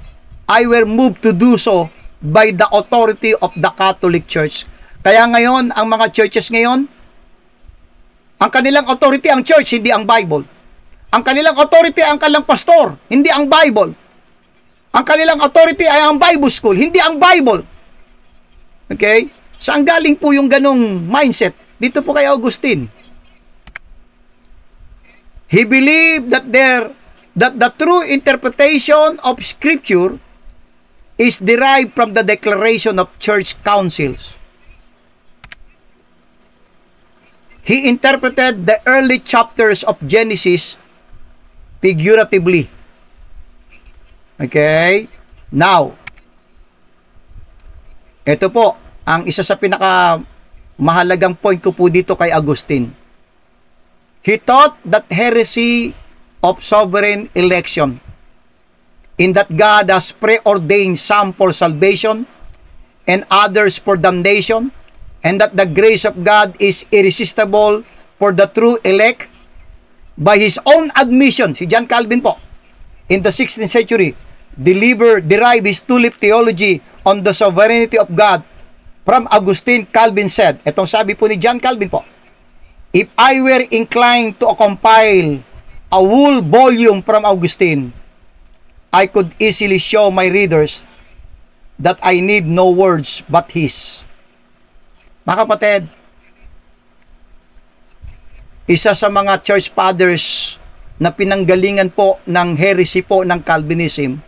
I were moved to do so by the authority of the Catholic Church. Kaya ngayon, ang mga churches ngayon, ang kanilang authority ang church, hindi ang Bible. Ang kanilang authority ang kanilang pastor, hindi ang Bible. Ang kanilang authority ay ang Bible school, hindi ang Bible. Okay? Saan galing po yung ganong mindset? Dito po kay Augustine. He believed that the true interpretation of Scripture is derived from the declaration of church councils. He interpreted the early chapters of Genesis figuratively. Okay? Now, ito po, ang isa sa mahalagang point ko po dito kay Agustin. He taught that heresy of sovereign election, in that God has preordained some for salvation and others for damnation, and that the grace of God is irresistible for the true elect. By his own admission, si John Calvin po, in the 16th century, derived his tulip theology on the sovereignty of God from Augustine. Calvin said, etong sabi po ni John Calvin po, if I were inclined to compile a whole volume from Augustine, I could easily show my readers that I need no words but his. Mga kapatid, isa sa mga church fathers na pinanggalingan po ng heresy po ng Calvinism,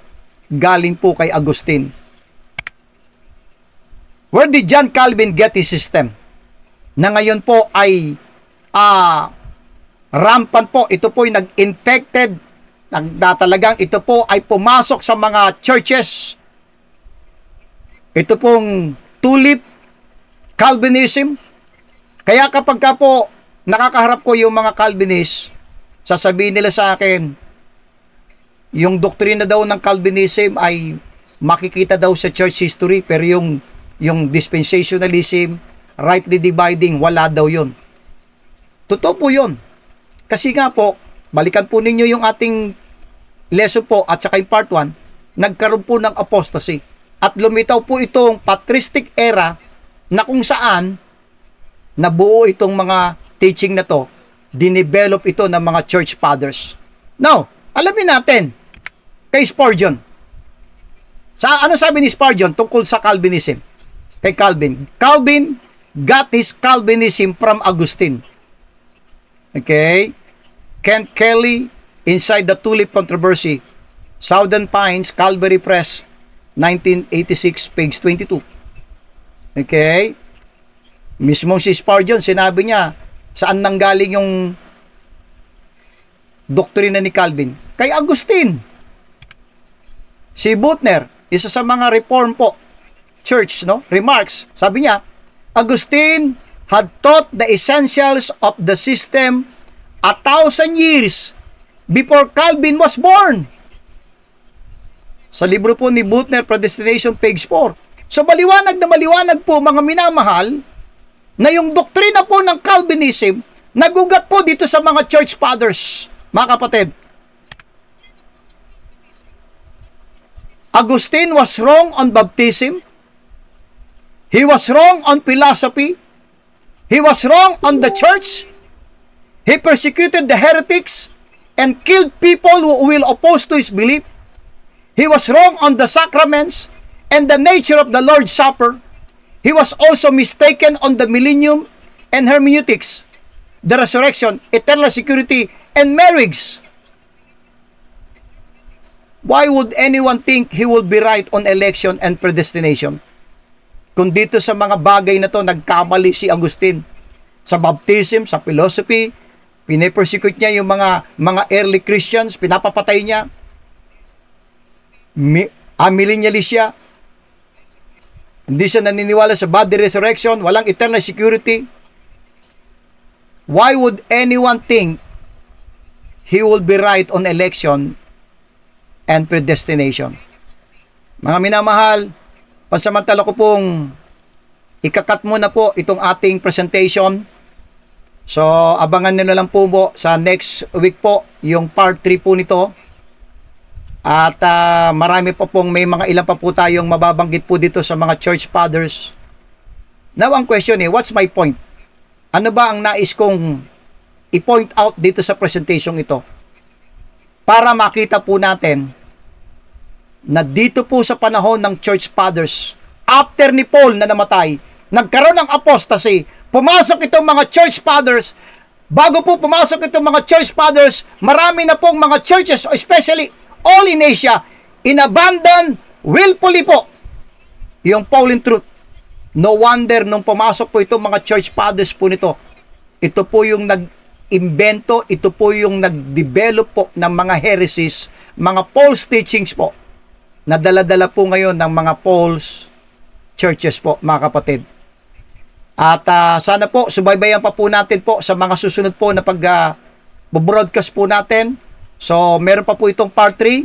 galing po kay Agustin. Where did John Calvin get his system? Na ngayon po ay rampant po, ito po ay nag-infected, talagang ito po ay pumasok sa mga churches. Ito pong tulip Calvinism. Kaya kapag ka po nakakaharap ko yung mga Calvinist, sasabihin nila sa akin, yung doktrina daw ng Calvinism ay makikita daw sa church history, pero yung dispensationalism, rightly dividing, wala daw yun. Totoo po yun. Kasi nga po, balikan po ninyo yung ating lesson po at saka yung part 1, nagkaroon po ng apostasy. At lumitaw po itong patristic era na kung saan nabuo itong mga teaching na to, dinevelop ito ng mga church fathers. Now, alamin natin kay Spurgeon. Ano sabi ni Spurgeon tungkol sa Calvinism? Kay Calvin. Calvin got his Calvinism from Augustine. Okay? Kent Kelly, Inside the Tulip Controversy, Southern Pines, Calvary Press, 1986, page 22. Okay? Mismong si Spurgeon, sinabi niya, saan nanggaling yung doktrina ni Calvin? Kay Agustin. Si Butner, isa sa mga reform po, church, remarks, sabi niya, Augustine had taught the essentials of the system 1,000 years before Calvin was born. Sa libro po ni Butner, Predestination, page 4. So maliwanag na maliwanag po, mga minamahal, na yung doktrina po ng Calvinism, nagugat po dito sa mga church fathers, mga kapatid. Augustine was wrong on baptism. He was wrong on philosophy. He was wrong on the church. He persecuted the heretics and killed people who will oppose to his belief. He was wrong on the sacraments and the nature of the Lord's Supper. He was also mistaken on the millennium and hermeneutics, the resurrection, eternal security, and marriage. Why would anyone think he will be right on election and predestination? Kung dito sa mga bagay na to, nagkamali si Agustin. Sa baptism, sa philosophy, pinipersecute niya yung mga early Christians, pinapapatay niya. Millennialist siya. Hindi siya naniniwala sa body resurrection, walang eternal security. Why would anyone think he will be right on election and predestination? Mga minamahal, pansamantala ko pong ikakat muna po itong ating presentation. So, abangan nyo na lang po sa next week po, yung part 3 po nito. At marami pa pong, may mga ilan pa po tayong mababanggit po dito sa mga church fathers. Now, ang question what's my point? Ano ba ang nais kong i-point out dito sa presentation ito? Para makita po natin na dito po sa panahon ng church fathers, after ni Paul na namatay, nagkaroon ng apostasy, pumasok itong mga church fathers. Bago po pumasok itong mga church fathers, marami na pong mga churches, especially all in Asia, inabandon willfully po yung fallen truth. No wonder nung pumasok po itong mga church fathers po nito, ito po yung nag-imbento, ito po yung nag-develop po ng mga heresies, mga false teachings po, na dala-dala po ngayon ng mga false churches po, mga kapatid. At sana po, subaybayan pa po natin po sa mga susunod po na pag-broadcast po natin. So, meron pa po itong part 3.